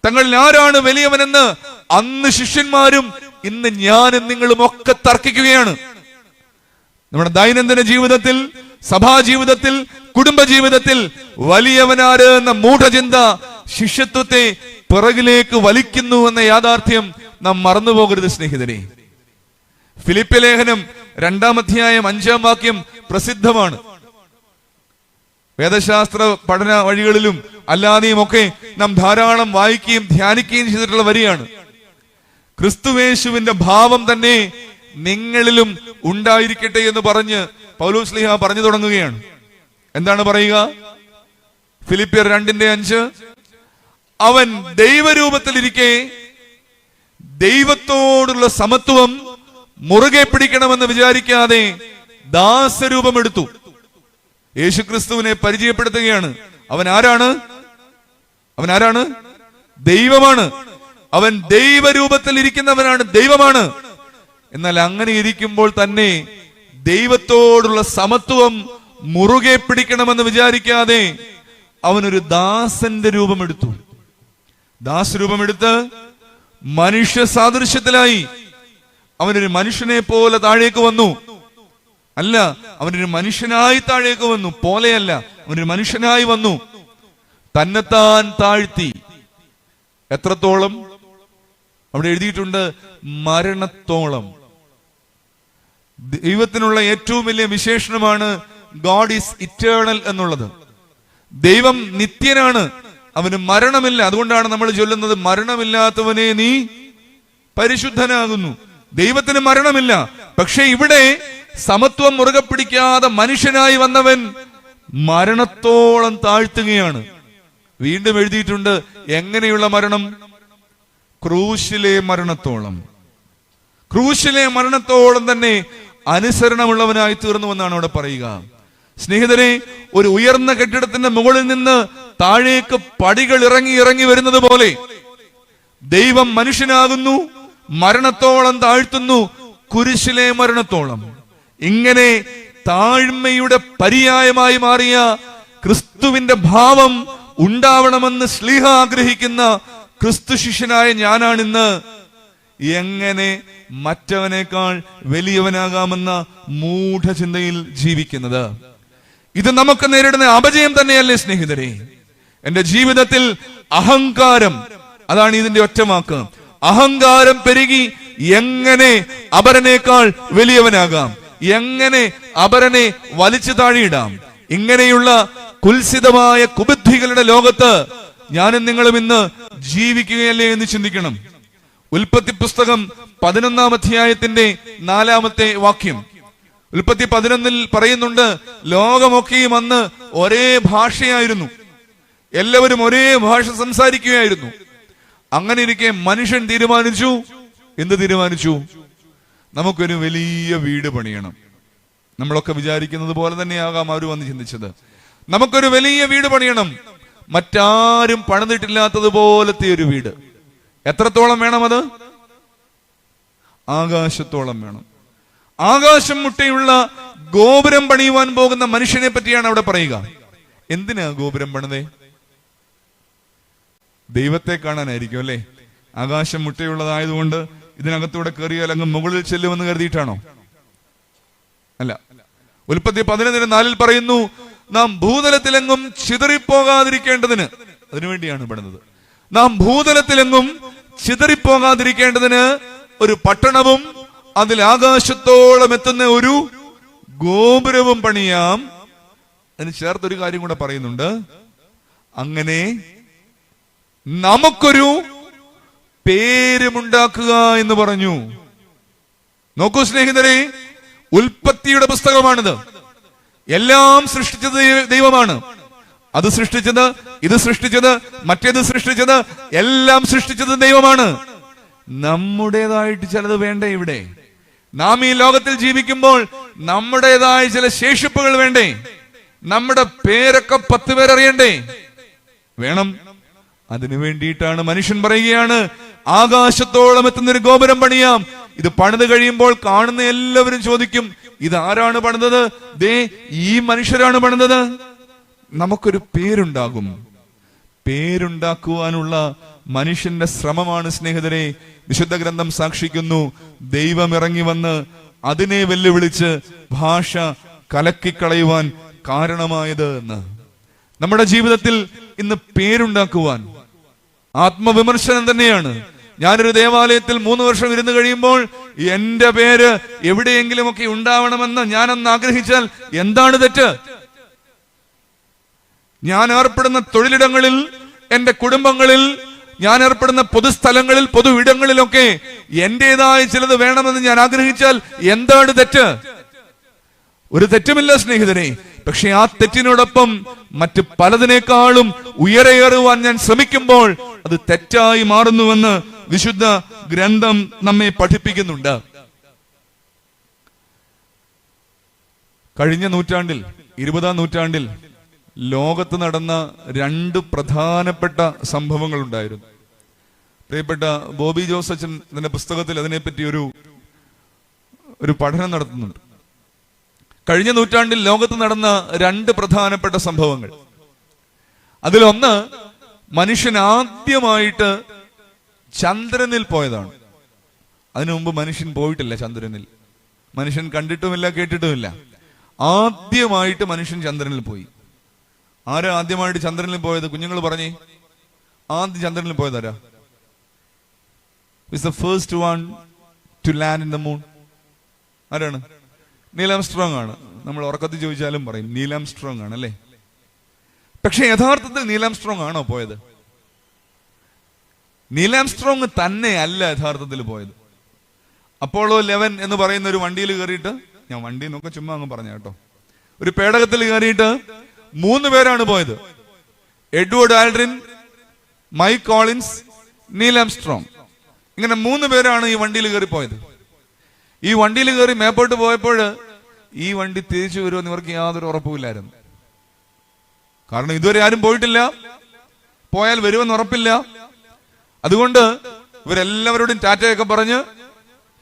തങ്ങളിൽ ആരാണ് വലിയവനെന്ന് അന്ന് ശിഷ്യന്മാരും ഇന്ന് ഞാനും നിങ്ങളും ഒക്കെ തർക്കിക്കുകയാണ്. നമ്മുടെ ദൈനംദിന ജീവിതത്തിൽ, സഭാജീവിതത്തിൽ, കുടുംബജീവിതത്തിൽ വലിയവനാര് എന്ന മൂഢചിന്ത ശിഷ്യത്വത്തെ പിറകിലേക്ക് വലിക്കുന്നു എന്ന യാഥാർത്ഥ്യം നാം മറന്നുപോകരുത് സ്നേഹിതരെ. ഫിലിപ്പി ലേഖനം 2-ാം അധ്യായം 5-ാം വാക്യം പ്രസിദ്ധമാണ്. വേദശാസ്ത്ര പഠന വഴികളിലും അല്ലാതെയും ഒക്കെ നാം ധാരാളം വായിക്കുകയും ധ്യാനിക്കുകയും ചെയ്തിട്ടുള്ള വരിയാണ്. ക്രിസ്തുവേശുവിന്റെ ഭാവം തന്നെ നിങ്ങളിലും ഉണ്ടായിരിക്കട്ടെ എന്ന് പറഞ്ഞ് പൗലോസ് ശ്ലീഹ പറഞ്ഞു തുടങ്ങുകയാണ്. എന്താണ് പറയുക? ഫിലിപ്പിയർ 2:5, അവൻ ദൈവരൂപത്തിലിരിക്കെ ദൈവത്തോടുള്ള സമത്വം മുറുകെ പിടിക്കണമെന്ന് വിചാരിക്കാതെ ദാസരൂപമെടുത്തു. യേശുക്രിസ്തുവിനെ പരിചയപ്പെടുത്തുകയാണ്. അവൻ ആരാണ്? അവൻ ആരാണ്? ദൈവമാണ്. അവൻ ദൈവരൂപത്തിൽ ഇരിക്കുന്നവനാണ്, ദൈവമാണ്. എന്നാൽ അങ്ങനെ ഇരിക്കുമ്പോൾ തന്നെ ദൈവത്തോടുള്ള സമത്വം മുറുകെ പിടിക്കണമെന്ന് വിചാരിക്കാതെ അവനൊരു ദാസന്റെ രൂപമെടുത്തു. ദാസരൂപമെടുത്ത് മനുഷ്യ സാദൃശ്യത്തിലായി അവനൊരു മനുഷ്യനെ പോലെ താഴേക്ക് വന്നു. അല്ല, അവനൊരു മനുഷ്യനായി താഴേക്ക് വന്നു. പോലെയല്ല, അവനൊരു മനുഷ്യനായി വന്നു. തന്നെത്താൻ താഴ്ത്തി. എത്രത്തോളം? അവിടെ എഴുതിയിട്ടുണ്ട്, മരണത്തോളം. ദൈവത്തിനുള്ള ഏറ്റവും വലിയ വിശേഷണമാണ് ഗോഡ് ഈസ് ഇറ്റേണൽ എന്നുള്ളത്. ദൈവം നിത്യനാണ്, അവന് മരണമില്ല. അതുകൊണ്ടാണ് നമ്മൾ ചൊല്ലുന്നത്, മരണമില്ലാത്തവനെ നീ പരിശുദ്ധനാകുന്നു. ദൈവത്തിന് മരണമില്ല. പക്ഷെ ഇവിടെ സമത്വം മുറുകെ പിടിക്കാതെ മനുഷ്യനായി വന്നവൻ മരണത്തോളം താഴ്ത്തുകയാണ്. വീണ്ടും എഴുതിയിട്ടുണ്ട്, എങ്ങനെയുള്ള മരണം? ക്രൂശിലെ മരണത്തോളം. ക്രൂശിലെ മരണത്തോളം തന്നെ അനുസരണമുള്ളവനായി തീർന്നു എന്നാണ് അവിടെ പറയുക. സ്നേഹിതരെ, ഒരു ഉയർന്ന കെട്ടിടത്തിന്റെ മുകളിൽ നിന്ന് താഴേക്ക് പടികൾ ഇറങ്ങി വരുന്നത് പോലെ ദൈവം മനുഷ്യനാകുന്നു, മരണത്തോളം താഴ്ത്തുന്നു, കുരിശിലെ മരണത്തോളം. ഇങ്ങനെ താഴ്മയുടെ പര്യായമായി മാറിയ ക്രിസ്തുവിന്റെ ഭാവം ഉണ്ടാവണമെന്ന് ശ്ലീഹ ആഗ്രഹിക്കുന്ന ക്രിസ്തു ശിഷ്യനായ ഞാനാണിന്ന് എങ്ങനെ മറ്റവനേക്കാൾ വലിയവനാകാമെന്ന മൂഢചിന്തയിൽ ജീവിക്കുന്നത്. ഇത് നമുക്ക് നേരിടുന്ന അപജയം തന്നെയല്ലേ സ്നേഹിതരെ? എന്റെ ജീവിതത്തിൽ അഹങ്കാരം, അതാണ് ഇതിന്റെ ഒറ്റവാക്ക്. അഹങ്കാരം പെരുകി എങ്ങനെ അപരനേക്കാൾ വലിയവനാകാം, എങ്ങനെ അപരനെ വലിച്ചു താഴെയിടാം, ഇങ്ങനെയുള്ള കുൽസിതമായ കുബുദ്ധികളുടെ ലോകത്ത് ഞാനും നിങ്ങളും ഇന്ന് ജീവിക്കുകയല്ലേ എന്ന് ചിന്തിക്കണം. ഉൽപ്പത്തി പുസ്തകം 11-ാം അധ്യായത്തിന്റെ 4-ാമത്തെ വാക്യം. ഉൽപ്പത്തി 11-ൽ പറയുന്നുണ്ട്, ലോകമൊക്കെയും അന്ന് ഒരേ ഭാഷയായിരുന്നു, എല്ലാവരും ഒരേ ഭാഷ സംസാരിക്കുകയായിരുന്നു. അങ്ങനെ ഇരിക്കെ മനുഷ്യൻ തീരുമാനിച്ചു. എന്ത് തീരുമാനിച്ചു? നമുക്കൊരു വലിയ വീട് പണിയണം. നമ്മളൊക്കെ വിചാരിക്കുന്നത് പോലെ തന്നെയാകാം അവർ വന്ന് ചിന്തിച്ചത്. നമുക്കൊരു വലിയ വീട് പണിയണം, മറ്റാരും പണിതിട്ടില്ലാത്തതുപോലത്തെ ഒരു വീട്. എത്രത്തോളം വേണം അത്? ആകാശത്തോളം വേണം. ആകാശം മുട്ടയുള്ള ഗോപുരം പണിയുവാൻ പോകുന്ന മനുഷ്യനെ പറ്റിയാണ് അവിടെ പറയുക. എന്തിനാ ഗോപുരം പണിതേ? ദൈവത്തെ കാണാനായിരിക്കും അല്ലേ? ആകാശം മുട്ടയുള്ളതായതുകൊണ്ട് ഇതിനകത്തൂടെ കയറിയാൽ അങ്ങ് മുകളിൽ ചെല്ലുമെന്ന് കരുതിയിട്ടാണോ? അല്ല. ഉൽപ്പത്തി 11:4 പറയുന്നു, നാം ഭൂതലത്തിലെങ്ങും ചിതറിപ്പോകാതിരിക്കേണ്ടതിന്, അതിനുവേണ്ടിയാണ് പെടുന്നത്. നാം ഭൂതലത്തിലെങ്ങും ചിതറിപ്പോകാതിരിക്കേണ്ടതിന് ഒരു പട്ടണവും അതിൽ ആകാശത്തോളം എത്തുന്ന ഒരു ഗോപുരവും പണിയാം. അതിന് ചേർത്തൊരു കാര്യം കൂടെ പറയുന്നുണ്ട്, അങ്ങനെ നമുക്കൊരു പേരുമുണ്ടാക്കുക എന്ന് പറഞ്ഞു. നോക്കൂ സ്നേഹിതരെ, ഉൽപ്പത്തിയുടെ പുസ്തകമാണിത്. എല്ലാം സൃഷ്ടിച്ചത് ദൈവമാണ്. അത് സൃഷ്ടിച്ചത്, ഇത് സൃഷ്ടിച്ചത്, മറ്റേത് സൃഷ്ടിച്ചത്, എല്ലാം സൃഷ്ടിച്ചത് ദൈവമാണ്. നമ്മുടേതായിട്ട് ചിലത് വേണ്ടേ? ഇവിടെ നാം ഈ ലോകത്തിൽ ജീവിക്കുമ്പോൾ നമ്മുടേതായ ചില ശേഷിപ്പുകൾ വേണ്ടേ? നമ്മുടെ പേരൊക്കെ 10 പേരറിയണ്ടേ? വേണം. അതിനു വേണ്ടിയിട്ടാണ് മനുഷ്യൻ പറയുകയാണ്, ആകാശത്തോളം എത്തുന്നൊരു ഗോപുരം പണിയാം. ഇത് പണിത് കഴിയുമ്പോൾ കാണുന്ന എല്ലാവരും ചോദിക്കും, ഇതാരാണ് പണിതത്? ദേ ഈ മനുഷ്യരാണ് പണിതത്. നമുക്കൊരു പേരുണ്ടാകും. പേരുണ്ടാക്കുവാനുള്ള മനുഷ്യന്റെ ശ്രമമാണ് സ്നേഹിതരെ വിശുദ്ധ ഗ്രന്ഥം സാക്ഷിക്കുന്നു. ദൈവം ഇറങ്ങി വന്ന് അതിനെ വെല്ലുവിളിച്ച് ഭാഷ കലക്കിക്കളയുവാൻ കാരണമായത് എന്ന്. നമ്മുടെ ജീവിതത്തിൽ ഇന്ന് പേരുണ്ടാക്കുവാൻ ആത്മവിമർശനം തന്നെയാണ്. ഞാനൊരു ദേവാലയത്തിൽ 3 വർഷം ഇരുന്ന് കഴിയുമ്പോൾ എന്റെ പേര് എവിടെയെങ്കിലുമൊക്കെ ഉണ്ടാവണമെന്ന് ഞാനൊന്ന് ആഗ്രഹിച്ചാൽ എന്താണ് തെറ്റ്? ഞാൻ ഏർപ്പെടുന്ന തൊഴിലിടങ്ങളിൽ, എന്റെ കുടുംബങ്ങളിൽ, ഞാൻ ഏർപ്പെടുന്ന പൊതുസ്ഥലങ്ങളിൽ, പൊതു ഇടങ്ങളിലൊക്കെ എന്റേതായ ചിലത് വേണമെന്ന് ഞാൻ ആഗ്രഹിച്ചാൽ എന്താണ് തെറ്റ്? ഒരു തെറ്റുമില്ല സ്നേഹിതരെ. പക്ഷെ ആ തെറ്റിനോടൊപ്പം മറ്റ് പലതിനേക്കാളും ഉയരേറുവാൻ ഞാൻ ശ്രമിക്കുമ്പോൾ അത് തെറ്റായി മാറുന്നുവെന്ന് വിശുദ്ധ ഗ്രന്ഥം നമ്മെ പഠിപ്പിക്കുന്നുണ്ട്. കഴിഞ്ഞ നൂറ്റാണ്ടിൽ, 20-ാം നൂറ്റാണ്ടിൽ ലോകത്ത് നടന്ന 2 പ്രധാനപ്പെട്ട സംഭവങ്ങൾ ഉണ്ടായിരുന്നു. പ്രിയപ്പെട്ട ബോബി ജോസ് അച്ഛൻ തന്റെ പുസ്തകത്തിൽ അതിനെപ്പറ്റി ഒരു പഠനം നടത്തുന്നുണ്ട്. കഴിഞ്ഞ നൂറ്റാണ്ടിൽ ലോകത്ത് നടന്ന 2 പ്രധാനപ്പെട്ട സംഭവങ്ങൾ. അതിലൊന്ന്, മനുഷ്യൻ ആദ്യമായിട്ട് ചന്ദ്രനിൽ പോയതാണ്. അതിനു മുമ്പ് മനുഷ്യൻ പോയിട്ടില്ല ചന്ദ്രനിൽ. മനുഷ്യൻ കണ്ടിട്ടുമില്ല, കേട്ടിട്ടുമില്ല. ആദ്യമായിട്ട് മനുഷ്യൻ ചന്ദ്രനിൽ പോയി. ആരാ ആദ്യമായിട്ട് ചന്ദ്രനിൽ പോയത്? കുഞ്ഞുങ്ങൾ പറഞ്ഞേ, ആദ്യം ചന്ദ്രനിൽ പോയതാരാ? Is the first one to land in the moon? ആരാണ്? നീൽ ആംസ്ട്രോങ് ആണ്. നമ്മൾ ഉറക്കത്തിൽ ചോദിച്ചാലും പറയും നീൽ ആംസ്ട്രോങ് ആണ്, അല്ലേ? പക്ഷെ യഥാർത്ഥത്തിൽ നീൽ ആംസ്ട്രോങ് ആണോ പോയത്? നീൽ ആംസ്ട്രോങ് തന്നെ അല്ല യഥാർത്ഥത്തിൽ പോയത്. അപ്പോളോ 11 എന്ന് പറയുന്ന ഒരു വണ്ടിയിൽ കയറിയിട്ട്, ഞാൻ വണ്ടി നോക്ക ചുമ്മാ അങ്ങ് പറഞ്ഞ കേട്ടോ, ഒരു പേടകത്തിൽ കയറിയിട്ട് 3 പേരാണ് പോയത്. Edward Aldrin, Mike Collins, Neil Armstrong. ഇങ്ങനെ 3 പേരാണ് ഈ വണ്ടിയിൽ കയറി പോയത്. ഈ വണ്ടിയിൽ കയറി മേപ്പോട്ട് പോയപ്പോൾ ഈ വണ്ടി തിരിച്ചു വരുമെന്ന് ഇവർക്ക് യാതൊരു ഉറപ്പുമില്ലായിരുന്നു. കാരണം ഇതുവരെ ആരും പോയിട്ടില്ല, പോയാൽ വരുമെന്ന് ഉറപ്പില്ല. അതുകൊണ്ട് ഇവരെല്ലാവരോടും ടാറ്റയൊക്കെ പറഞ്ഞ്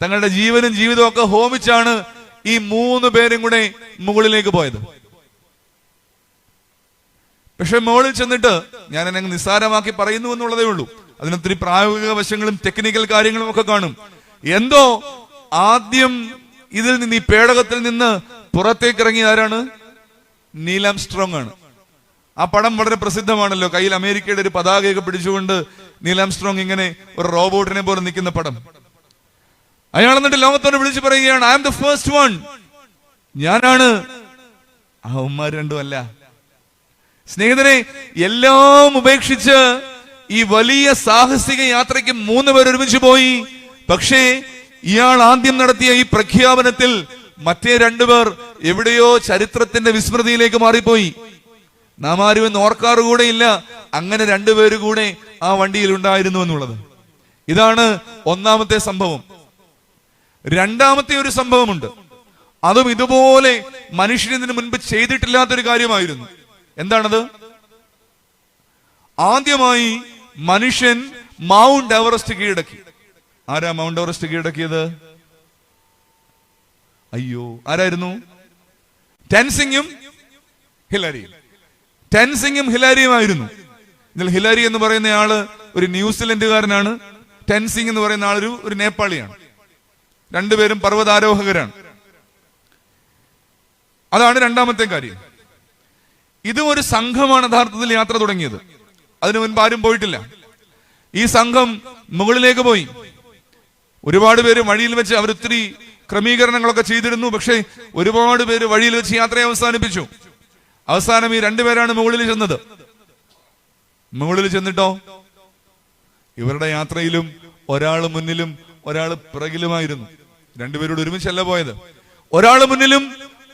തങ്ങളുടെ ജീവനും ജീവിതവും ഒക്കെ ഹോമിച്ചാണ് ഈ 3 പേരും കൂടെ മുകളിലേക്ക് പോയത്. പക്ഷെ മുകളിൽ ചെന്നിട്ട്, ഞാൻ എന്നെ നിസ്സാരമാക്കി പറയുന്നു എന്നുള്ളതേ ഉള്ളൂ, അതിനൊത്തിരി പ്രായോഗിക വശങ്ങളും ടെക്നിക്കൽ കാര്യങ്ങളും ഒക്കെ കാണും. എന്തോ ആദ്യം ഇതിൽ നിന്ന്, ഈ പേടകത്തിൽ നിന്ന് പുറത്തേക്ക് ഇറങ്ങിയ ആരാണ്? നീൽ ആംസ്ട്രോങ് ആണ്. ആ പടം വളരെ പ്രസിദ്ധമാണല്ലോ. കയ്യിൽ അമേരിക്കയുടെ ഒരു പതാകയൊക്കെ പിടിച്ചുകൊണ്ട് നീൽ ആംസ്ട്രോങ് ഇങ്ങനെ ഒരു റോബോട്ടിനെ പോലെ നിൽക്കുന്ന പടം. അയാൾ എന്നിട്ട് ലോകത്തോട് വിളിച്ചു പറയുകയാണ്, I am the first one, ഞാനാണ്. അവന്മാർ രണ്ടും അല്ല. സ്നേഹിതരെ, എല്ലാം ഉപേക്ഷിച്ച് ഈ വലിയ സാഹസിക യാത്രയ്ക്ക് 3 പേർ ഒരുമിച്ച് പോയി. പക്ഷേ ഇയാൾ ആദ്യം നടത്തിയ ഈ പ്രഖ്യാപനത്തിൽ മറ്റേ 2 പേർ എവിടെയോ ചരിത്രത്തിന്റെ വിസ്മൃതിയിലേക്ക് മാറിപ്പോയി. നാം ആരും എന്ന് ഓർക്കാറുകൂടെയില്ല അങ്ങനെ 2 പേര് കൂടെ ആ വണ്ടിയിൽ ഉണ്ടായിരുന്നു എന്നുള്ളത്. ഇതാണ് ഒന്നാമത്തെ സംഭവം. രണ്ടാമത്തെ ഒരു സംഭവമുണ്ട്. അതും ഇതുപോലെ മനുഷ്യന് മുൻപ് ചെയ്തിട്ടില്ലാത്തൊരു കാര്യമായിരുന്നു. എന്താണത്? ആദ്യമായി മനുഷ്യൻ മൗണ്ട് എവറസ്റ്റ് കീഴടക്കി. ആരാ മൗണ്ട് എവറസ്റ്റ് കീഴടക്കിയത്? അയ്യോ, ആരായിരുന്നു? ടെൻസിങ്ങും ഹിലാരിയും. ടെൻസിങ്ങും ഹിലാരിയുമായിരുന്നു. ഇതിൽ ഹിലാരി എന്ന് പറയുന്ന ആള് ഒരു ന്യൂസിലൻഡുകാരനാണ്. ടെൻസിംഗ് എന്ന് പറയുന്ന ആളൊരു നേപ്പാളിയാണ്. രണ്ടുപേരും പർവ്വതാരോഹകരാണ്. അതാണ് രണ്ടാമത്തെ കാര്യം. ഇതും ഒരു സംഘമാണ് യഥാർത്ഥത്തിൽ യാത്ര തുടങ്ങിയത്. അതിനു മുൻപ് ആരും പോയിട്ടില്ല. ഈ സംഘം മുകളിലേക്ക് പോയി. ഒരുപാട് പേര് വഴിയിൽ വെച്ച് അവരൊത്തിരി ക്രമീകരണങ്ങളൊക്കെ ചെയ്തിരുന്നു. പക്ഷേ ഒരുപാട് പേര് വഴിയിൽ വെച്ച് യാത്രയെ അവസാനിപ്പിച്ചു. അവസാനം ഈ രണ്ടുപേരാണ് മുകളിൽ ചെന്നത്. മുകളിൽ ചെന്നിട്ടോ ഇവരുടെ യാത്രയിലും ഒരാൾ മുന്നിലും ഒരാൾ പിറകിലുമായിരുന്നു. രണ്ടുപേരോട് ഒരുമിച്ചല്ല പോയത്. ഒരാൾ മുന്നിലും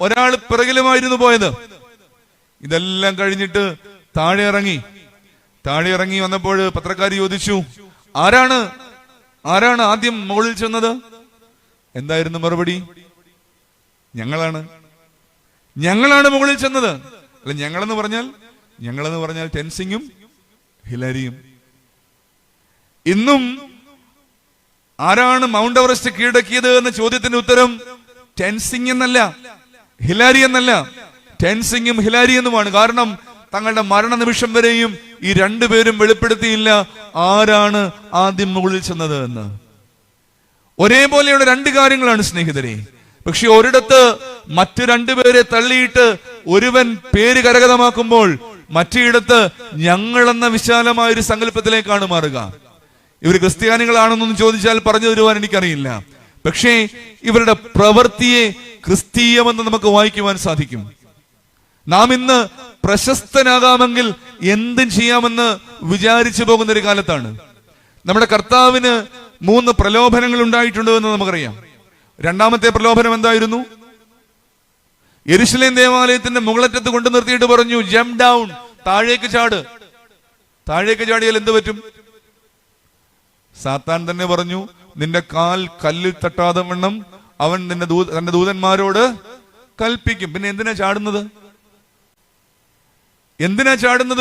ഒരാൾ പിറകിലുമായിരുന്നു പോയത്. ഇതെല്ലാം കഴിഞ്ഞിട്ട് താഴെ ഇറങ്ങി വന്നപ്പോൾ പത്രക്കാർ ചോദിച്ചു, ആരാണ് ആദ്യം മുകളിൽ ചെന്നത്? എന്തായിരുന്നു മറുപടി? ഞങ്ങളാണ് മുകളിൽ ചെന്നത്. അല്ല, ഞങ്ങളെന്ന് പറഞ്ഞാൽ ടെൻസിങ്ങും ഹിലാരിയും. ഇന്നും ആരാണ് മൗണ്ട് എവറസ്റ്റ് കീഴടക്കിയത് എന്ന ചോദ്യത്തിന്റെ ഉത്തരം ടെൻസിംഗ് എന്നല്ല, ഹിലാരി എന്നല്ല, ടെൻസിംഗും ഹിലാരി എന്നുമാണ്. കാരണം തങ്ങളുടെ മരണനിമിഷം വരെയും ഈ രണ്ടുപേരും വെളിപ്പെടുത്തിയില്ല ആരാണ് ആദ്യം മുകളിൽ ചെന്നത് എന്ന്. ഒരേപോലെയുള്ള രണ്ട് കാര്യങ്ങളാണ് സ്നേഹിതരെ. പക്ഷെ ഒരിടത്ത് മറ്റു രണ്ടുപേരെ തള്ളിയിട്ട് ഒരുവൻ പേര് കരഗതമാക്കുമ്പോൾ മറ്റേയിടത്ത് ഞങ്ങൾ എന്ന വിശാലമായ ഒരു സങ്കല്പത്തിലേക്കാണ് മാറുക. ഇവർ ക്രിസ്ത്യാനികളാണെന്നൊന്നും ചോദിച്ചാൽ പറഞ്ഞു തരുവാൻ എനിക്കറിയില്ല. പക്ഷേ ഇവരുടെ പ്രവൃത്തിയെ ക്രിസ്തീയമെന്ന് നമുക്ക് വായിക്കുവാൻ സാധിക്കും. നാം ഇന്ന് പ്രശസ്തനാകാമെങ്കിൽ എന്തും ചെയ്യാമെന്ന് വിചാരിച്ചു പോകുന്ന ഒരു കാലത്താണ്. നമ്മുടെ കർത്താവിന് 3 പ്രലോഭനങ്ങൾ ഉണ്ടായിട്ടുണ്ട് എന്ന് നമുക്കറിയാം. രണ്ടാമത്തെ പ്രലോഭനം എന്തായിരുന്നു? യെരുശലേം ദേവാലയത്തിന്റെ മുകളറ്റത്ത് കൊണ്ടു നിർത്തിയിട്ട് പറഞ്ഞു, ജംപ് ഡൗൺ, താഴേക്ക് ചാട്. താഴേക്ക് ചാടിയാൽ എന്ത് പറ്റും? സാത്താൻ തന്നെ പറഞ്ഞു, നിന്റെ കാൽ കല്ലിൽ തട്ടാതെ വണ്ണം അവൻ തന്റെ ദൂതന്മാരോട് കൽപ്പിക്കും. പിന്നെ എന്തിനാ ചാടുന്നത്?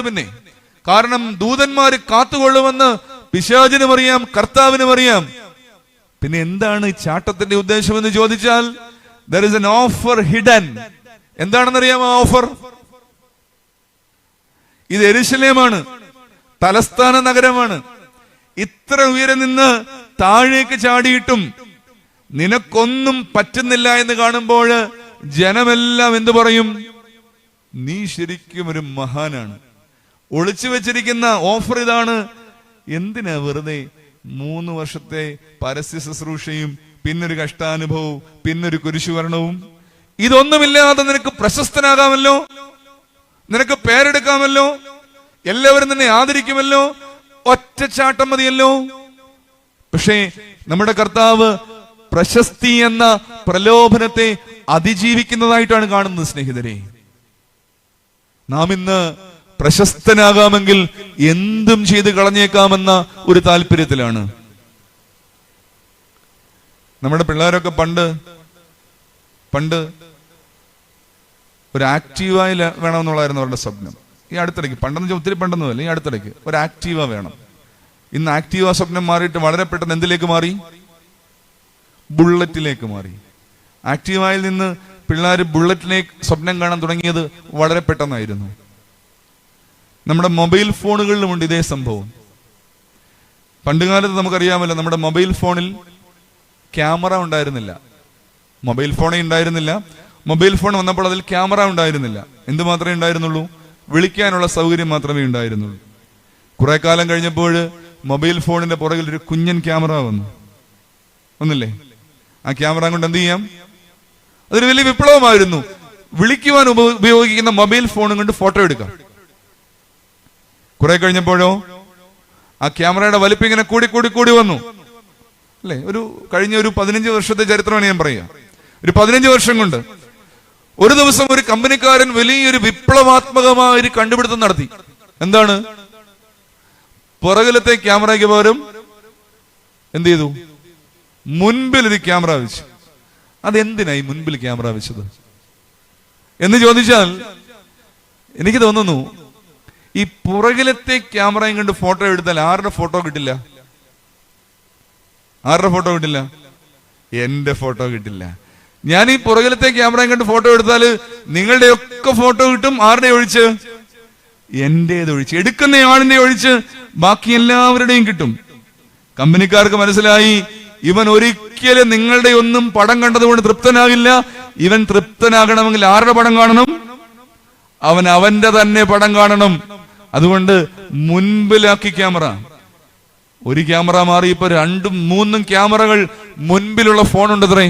പിന്നെ കാരണം ദൂതന്മാര് കാത്തുകൊള്ളുമെന്ന് പിശാചിനും അറിയാം, കർത്താവിനും അറിയാം. പിന്നെ എന്താണ് ഈ ചാട്ടത്തിന്റെ ഉദ്ദേശം എന്ന് ചോദിച്ചാൽ, there is an offer hidden. എന്താണെന്നറിയാമോ ഓഫർ? ഇത് യെരുശലേമാണ്, തലസ്ഥാന നഗരമാണ്. ഇത്ര ഉയരം നിന്ന് താഴേക്ക് ചാടിയിട്ടും നിനക്കൊന്നും പറ്റുന്നില്ല എന്ന് കാണുമ്പോൾ ജനമെല്ലാം എന്തു പറയും? നീ ശരിക്കും ഒരു മഹാനാണ്. ഒളിച്ചു വെച്ചിരിക്കുന്ന ഓഫർ ഇതാണ്. എന്തിനാ വെറുതെ 3 വർഷത്തെ പരസ്യ ശുശ്രൂഷയും പിന്നൊരു കഷ്ടാനുഭവവും പിന്നൊരു കുരിശുവരണവും? ഇതൊന്നുമില്ലാതെ നിനക്ക് പ്രശസ്തനാകാമല്ലോ, നിനക്ക് പേരെടുക്കാമല്ലോ, എല്ലാവരും നിന്നെ ആദരിക്കുമല്ലോ, ഒറ്റച്ചാട്ടം മതിയല്ലോ. പക്ഷേ നമ്മുടെ കർത്താവ് പ്രശസ്തി എന്ന പ്രലോഭനത്തെ അതിജീവിക്കുന്നതായിട്ടാണ് കാണുന്നത്. സ്നേഹിതരെ, നാം ഇന്ന് പ്രശസ്തനാകാമെങ്കിൽ എന്തും ചെയ്ത് കളഞ്ഞേക്കാമെന്ന ഒരു താല്പര്യത്തിലാണ്. നമ്മുടെ പിള്ളേരൊക്കെ പണ്ട് ഒരു ആക്റ്റീവായി വേണമെന്നുള്ളായിരുന്നു അവരുടെ സ്വപ്നം. ഈ അടുത്തിടയ്ക്ക്, പണ്ടെന്ന് ഒത്തിരി പണ്ടെന്നല്ല, ഈ അടുത്തിടയ്ക്ക് ഒരു ആക്റ്റീവ വേണം. ഇന്ന് ആക്റ്റീവ സ്വപ്നം മാറിയിട്ട് വളരെ പെട്ടെന്ന് എന്തിലേക്ക് മാറി? ബുള്ളറ്റിലേക്ക് മാറി. ആക്റ്റീവായിൽ നിന്ന് പിള്ളേർ ബുള്ളറ്റിലേക്ക് സ്വപ്നം കാണാൻ തുടങ്ങിയത് വളരെ പെട്ടെന്നായിരുന്നു. നമ്മുടെ മൊബൈൽ ഫോണുകളിലുമുണ്ട് ഇതേ സംഭവം. പണ്ടുകാലത്ത് നമുക്കറിയാമല്ലോ, നമ്മുടെ മൊബൈൽ ഫോണിൽ ക്യാമറ ഉണ്ടായിരുന്നില്ല. മൊബൈൽ ഫോണേ ഉണ്ടായിരുന്നില്ല. മൊബൈൽ ഫോൺ വന്നപ്പോൾ അതിൽ ക്യാമറ ഉണ്ടായിരുന്നില്ല. എന്ത് മാത്രമേ ഉണ്ടായിരുന്നുള്ളൂ? വിളിക്കാനുള്ള സൗകര്യം മാത്രമേ ഉണ്ടായിരുന്നുള്ളൂ. കുറെ കാലം കഴിഞ്ഞപ്പോൾ മൊബൈൽ ഫോണിന്റെ പുറകിൽ ഒരു കുഞ്ഞൻ ക്യാമറ വന്നില്ലേ? ആ ക്യാമറ കൊണ്ട് എന്ത് ചെയ്യാം? അതൊരു വലിയ വിപ്ലവമായിരുന്നു. വിളിക്കുവാൻ ഉപയോഗിക്കുന്ന മൊബൈൽ ഫോണും കൊണ്ട് ഫോട്ടോ എടുക്കാം. കുറെ കഴിഞ്ഞപ്പോഴോ ആ ക്യാമറയുടെ വലിപ്പം ഇങ്ങനെ കൂടി വന്നു അല്ലെ? കഴിഞ്ഞ ഒരു 15 വർഷത്തെ ചരിത്രമാണ് ഞാൻ പറയാം. ഒരു 15 വർഷം കൊണ്ട് ഒരു ദിവസം ഒരു കമ്പനിക്കാരൻ വലിയൊരു വിപ്ലവാത്മകമായ ഒരു കണ്ടുപിടുത്തം നടത്തി. എന്താണ്? പുറകിലത്തെ ക്യാമറയ്ക്ക് പകരം എന്ത് ചെയ്തു? മുൻപിൽ ഒരു ക്യാമറ വെച്ചു. അതെന്തിനായി മുൻപിൽ ക്യാമറ വെച്ചത് എന്ന് ചോദിച്ചാൽ എനിക്ക് തോന്നുന്നു, ഈ പുറകിലത്തെ ക്യാമറയും കണ്ട് ഫോട്ടോ എടുത്താൽ ആരുടെ ഫോട്ടോ കിട്ടില്ല? എന്റെ ഫോട്ടോ കിട്ടില്ല. ഞാൻ ഈ പുറകിലത്തെ ക്യാമറയും കണ്ട് ഫോട്ടോ എടുത്താൽ നിങ്ങളുടെ ഒക്കെ ഫോട്ടോ കിട്ടും. ആരുടെ ഒഴിച്ച്? എന്റേത് ഒഴിച്ച്. എടുക്കുന്ന ആളിന്റെ ഒഴിച്ച് ബാക്കി എല്ലാവരുടെയും കിട്ടും. കമ്പനിക്കാർക്ക് മനസ്സിലായി, ഇവൻ ഒരിക്കലും നിങ്ങളുടെ ഒന്നും പടം കണ്ടതുകൊണ്ട് തൃപ്തനാകില്ല. ഇവൻ തൃപ്തനാകണമെങ്കിൽ ആരുടെ പടം കാണണം? അവൻ അവന്റെ തന്നെ പടം കാണണം. അതുകൊണ്ട് മുൻപിലാക്കി ക്യാമറ. ഒരു ക്യാമറ മാറി ഇപ്പൊ 2-3 ക്യാമറകൾ മുൻപിലുള്ള ഫോണുണ്ട്. അത്രേ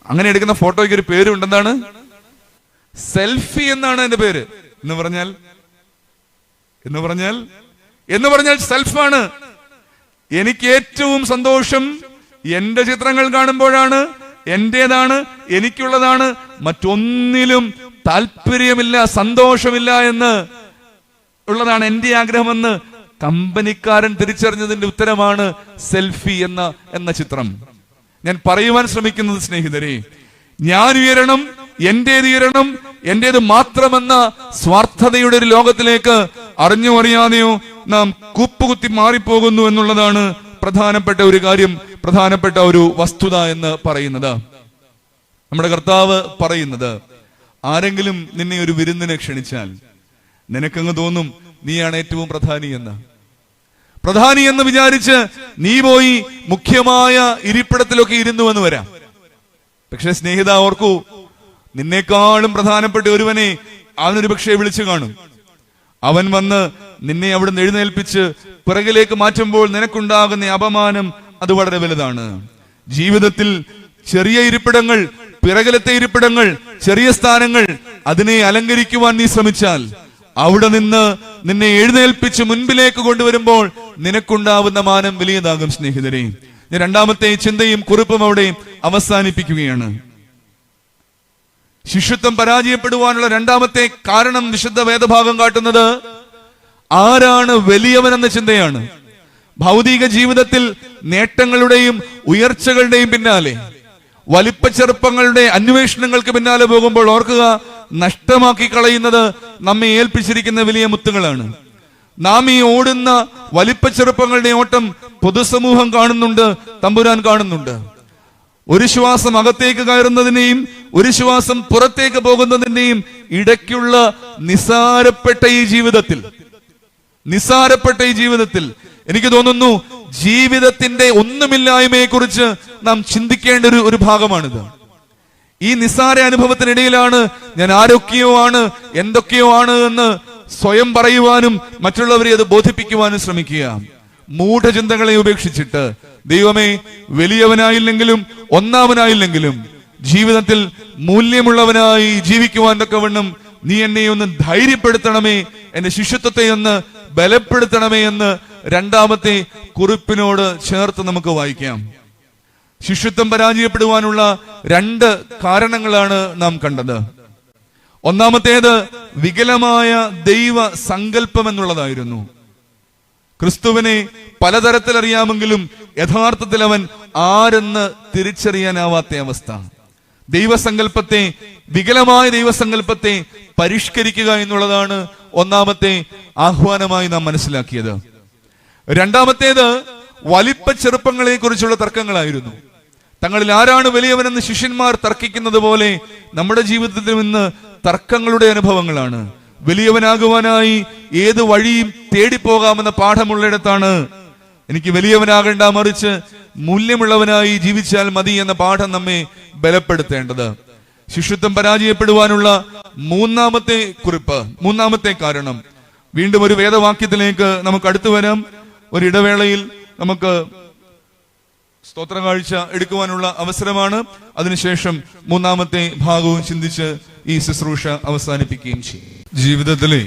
അങ്ങനെ എടുക്കുന്ന ഫോട്ടോയ്ക്ക് ഒരു പേരുണ്ട്. എന്താണ്? സെൽഫി എന്നാണ് എന്റെ പേര്. എന്ന് പറഞ്ഞാൽ സെൽഫാണ്. എനിക്ക് ഏറ്റവും സന്തോഷം എന്റെ ചിത്രങ്ങൾ കാണുമ്പോഴാണ്. എന്റേതാണ്, എനിക്കുള്ളതാണ്, മറ്റൊന്നിലും താല്പര്യമില്ല, സന്തോഷമില്ല എന്ന് ഉള്ളതാണ് എന്റെ ആഗ്രഹമെന്ന് കമ്പനിക്കാരൻ തിരിച്ചറിഞ്ഞതിന്റെ ഉത്തരമാണ് സെൽഫി എന്ന ചിത്രം. ഞാൻ പറയുവാൻ ശ്രമിക്കുന്നത്, സ്നേഹിതരെ, ഞാൻ ഉയരണം, എന്റേത് മാത്രമെന്ന സ്വാർത്ഥതയുടെ ഒരു ലോകത്തിലേക്ക് അറിഞ്ഞോ അറിയാതെയോ നാം കൂപ്പുകുത്തി മാറിപ്പോകുന്നു എന്നുള്ളതാണ് പ്രധാനപ്പെട്ട ഒരു കാര്യം, പ്രധാനപ്പെട്ട ഒരു വസ്തുത എന്ന് പറയുന്നത്. നമ്മുടെ കർത്താവ് പറയുന്നത്, ആരെങ്കിലും നിന്നെ ഒരു വിരുന്നിനെ ക്ഷണിച്ചാൽ നിനക്കങ്ങ് തോന്നും നീയാണ് ഏറ്റവും പ്രധാനി എന്ന് വിചാരിച്ച് നീ പോയി മുഖ്യമായ ഇരിപ്പിടത്തിലൊക്കെ ഇരുന്നു എന്ന് വരാം. പക്ഷെ സ്നേഹിത, ഓർക്കൂ, നിന്നേക്കാളും പ്രധാനപ്പെട്ട ഒരുവനെ അവനൊരു പക്ഷേ വിളിച്ചു കാണും. അവൻ വന്ന് നിന്നെ അവിടുന്ന് എഴുന്നേൽപ്പിച്ച് പിറകിലേക്ക് മാറ്റുമ്പോൾ നിനക്കുണ്ടാകുന്ന അപമാനം അത് വളരെ വലുതാണ്. ജീവിതത്തിൽ ചെറിയ ഇരിപ്പിടങ്ങൾ, പിറകിലത്തെ ഇരിപ്പിടങ്ങൾ, ചെറിയ സ്ഥാനങ്ങൾ, അതിനെ അലങ്കരിക്കുവാൻ നീ ശ്രമിച്ചാൽ അവിടെ നിന്ന് നിന്നെ എഴുന്നേൽപ്പിച്ച് മുൻപിലേക്ക് കൊണ്ടുവരുമ്പോൾ നിനക്കുണ്ടാവുന്ന മാനം വലിയതാകും. സ്നേഹിതരെ, ഞാൻ രണ്ടാമത്തെ ചിന്തയും കുറിപ്പും അവിടെ അവസാനിപ്പിക്കുകയാണ്. ശിഷ്യത്വം പരാജയപ്പെടുവാനുള്ള രണ്ടാമത്തെ കാരണം വിശുദ്ധ വേദഭാഗം കാട്ടുന്നത് ആരാണ് വലിയവൻ എന്ന ചിന്തയാണ്. ഭൗതിക ജീവിതത്തിൽ നേട്ടങ്ങളുടെയും ഉയർച്ചകളുടെയും പിന്നാലെ, വലിപ്പച്ചെറുപ്പങ്ങളുടെ അന്വേഷണങ്ങൾക്ക് പിന്നാലെ പോകുമ്പോൾ ഓർക്കുക, നഷ്ടമാക്കി കളയുന്നത് നമ്മെ ഏൽപ്പിച്ചിരിക്കുന്ന വലിയ മുത്തുകളാണ്. നാം ഈ ഓടുന്ന വലിപ്പച്ചെറുപ്പങ്ങളുടെ ഓട്ടം പൊതുസമൂഹം കാണുന്നുണ്ട്, തമ്പുരാൻ കാണുന്നുണ്ട്. ഒരു ശ്വാസം അകത്തേക്ക് കയറുന്നതിനെയും ഒരു ശ്വാസം പുറത്തേക്ക് പോകുന്നതിന്റെയും ഇടയ്ക്കുള്ള നിസാരപ്പെട്ട ഈ ജീവിതത്തിൽ എനിക്ക് തോന്നുന്നു ജീവിതത്തിന്റെ ഒന്നുമില്ലായ്മയെ കുറിച്ച് നാം ചിന്തിക്കേണ്ട ഒരു ഭാഗമാണിത്. ഈ നിസാര അനുഭവത്തിനിടയിലാണ് ഞാൻ ആരൊക്കെയോ ആണ്, എന്തൊക്കെയോ ആണ് എന്ന് സ്വയം പറയുവാനും മറ്റുള്ളവരെ അത് ബോധിപ്പിക്കുവാനും ശ്രമിക്കുക. മൂഢചിന്തകളെ ഉപേക്ഷിച്ചിട്ട്, ദൈവമേ, വലിയവനായില്ലെങ്കിലും ഒന്നാമനായില്ലെങ്കിലും ജീവിതത്തിൽ മൂല്യമുള്ളവനായി ജീവിക്കുവാൻ തക്കവണ്ണം നീ എന്നെ ഒന്ന് ധൈര്യപ്പെടുത്തണമേ, എന്റെ ശിഷ്യത്വത്തെ ഒന്ന് ബലപ്പെടുത്തണമേ എന്ന് രണ്ടാമത്തെ കുറിപ്പിനോട് ചേർത്ത് നമുക്ക് വായിക്കാം. ശിഷ്യത്വം പരാജയപ്പെടുവാനുള്ള 2 കാരണങ്ങളാണ് നാം കണ്ടത്. ഒന്നാമത്തേത് വികലമായ ദൈവ സങ്കല്പം എന്നുള്ളതായിരുന്നു. ക്രിസ്തുവിനെ പലതരത്തിൽ അറിയാമെങ്കിലും യഥാർത്ഥത്തിൽ അവൻ ആരെന്ന് തിരിച്ചറിയാനാവാത്ത അവസ്ഥ. ദൈവസങ്കല്പത്തെ, വികലമായ ദൈവസങ്കല്പത്തെ പരിഷ്കരിക്കുക എന്നുള്ളതാണ് ഒന്നാമത്തെ ആഹ്വാനമായി നാം മനസ്സിലാക്കിയത്. രണ്ടാമത്തേത് വലിപ്പ ചെറുപ്പങ്ങളെ കുറിച്ചുള്ള തർക്കങ്ങളായിരുന്നു. തങ്ങളിൽ ആരാണ് വലിയവനെന്ന് ശിഷ്യന്മാർ തർക്കിക്കുന്നത് പോലെ നമ്മുടെ ജീവിതത്തിൽ ഇന്ന് തർക്കങ്ങളുടെ അനുഭവങ്ങളാണ്. വലിയവനാകുവാനായി ഏത് വഴിയും തേടിപ്പോകാമെന്ന പാഠമുള്ളിടത്താണ് എനിക്ക് വലിയവനാകേണ്ട, മറിച്ച് മൂല്യമുള്ളവനായി ജീവിച്ചാൽ മതി എന്ന പാഠം നമ്മെ ബലപ്പെടുത്തേണ്ടത്. ശിഷ്യത്വം പരാജയപ്പെടുവാനുള്ള മൂന്നാമത്തെ കുറിപ്പ്, മൂന്നാമത്തെ കാരണം, വീണ്ടും ഒരു വേദവാക്യത്തിലേക്ക് നമുക്ക് അടുത്തു വരാം. ഒരിടവേളയിൽ നമുക്ക് സ്തോത്രകാഴ്ച എടുക്കുവാനുള്ള അവസരമാണ്. അതിനുശേഷം മൂന്നാമത്തെ ഭാഗവും ചിന്തിച്ച് ഈ ശുശ്രൂഷ അവസാനിപ്പിക്കുകയും ചെയ്യും. ജീവിതത്തിലെ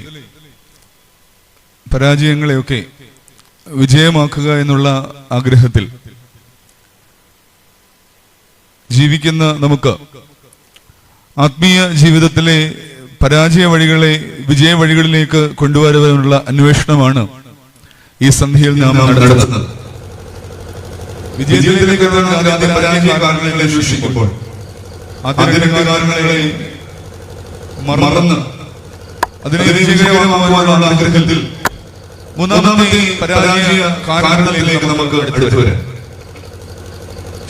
പരാജയങ്ങളെയൊക്കെ വിജയമാക്കുക എന്നുള്ള ആഗ്രഹത്തിൽ ജീവിക്കുന്ന നമുക്ക് ആത്മീയ ജീവിതത്തിലെ പരാജയ വഴികളെ വിജയ വഴികളിലേക്ക് കൊണ്ടുവരുവാനുള്ള അന്വേഷണമാണ് ഈ സന്ധ്യയിൽ നാം നടത്തുന്നത്. വിജയത്തിലേക്ക് പരാജയ കാരണങ്ങളെ അന്വേഷിക്കുമ്പോൾ കാരണങ്ങളെ മറന്ന് അതിനെ വിജയകരമാക്കുവാനുള്ള ആഗ്രഹത്തിൽ മൂന്നാമത്തെ പരാജയ കാരണത്തിലേക്ക് നമുക്ക് അടുത്തു വരാം.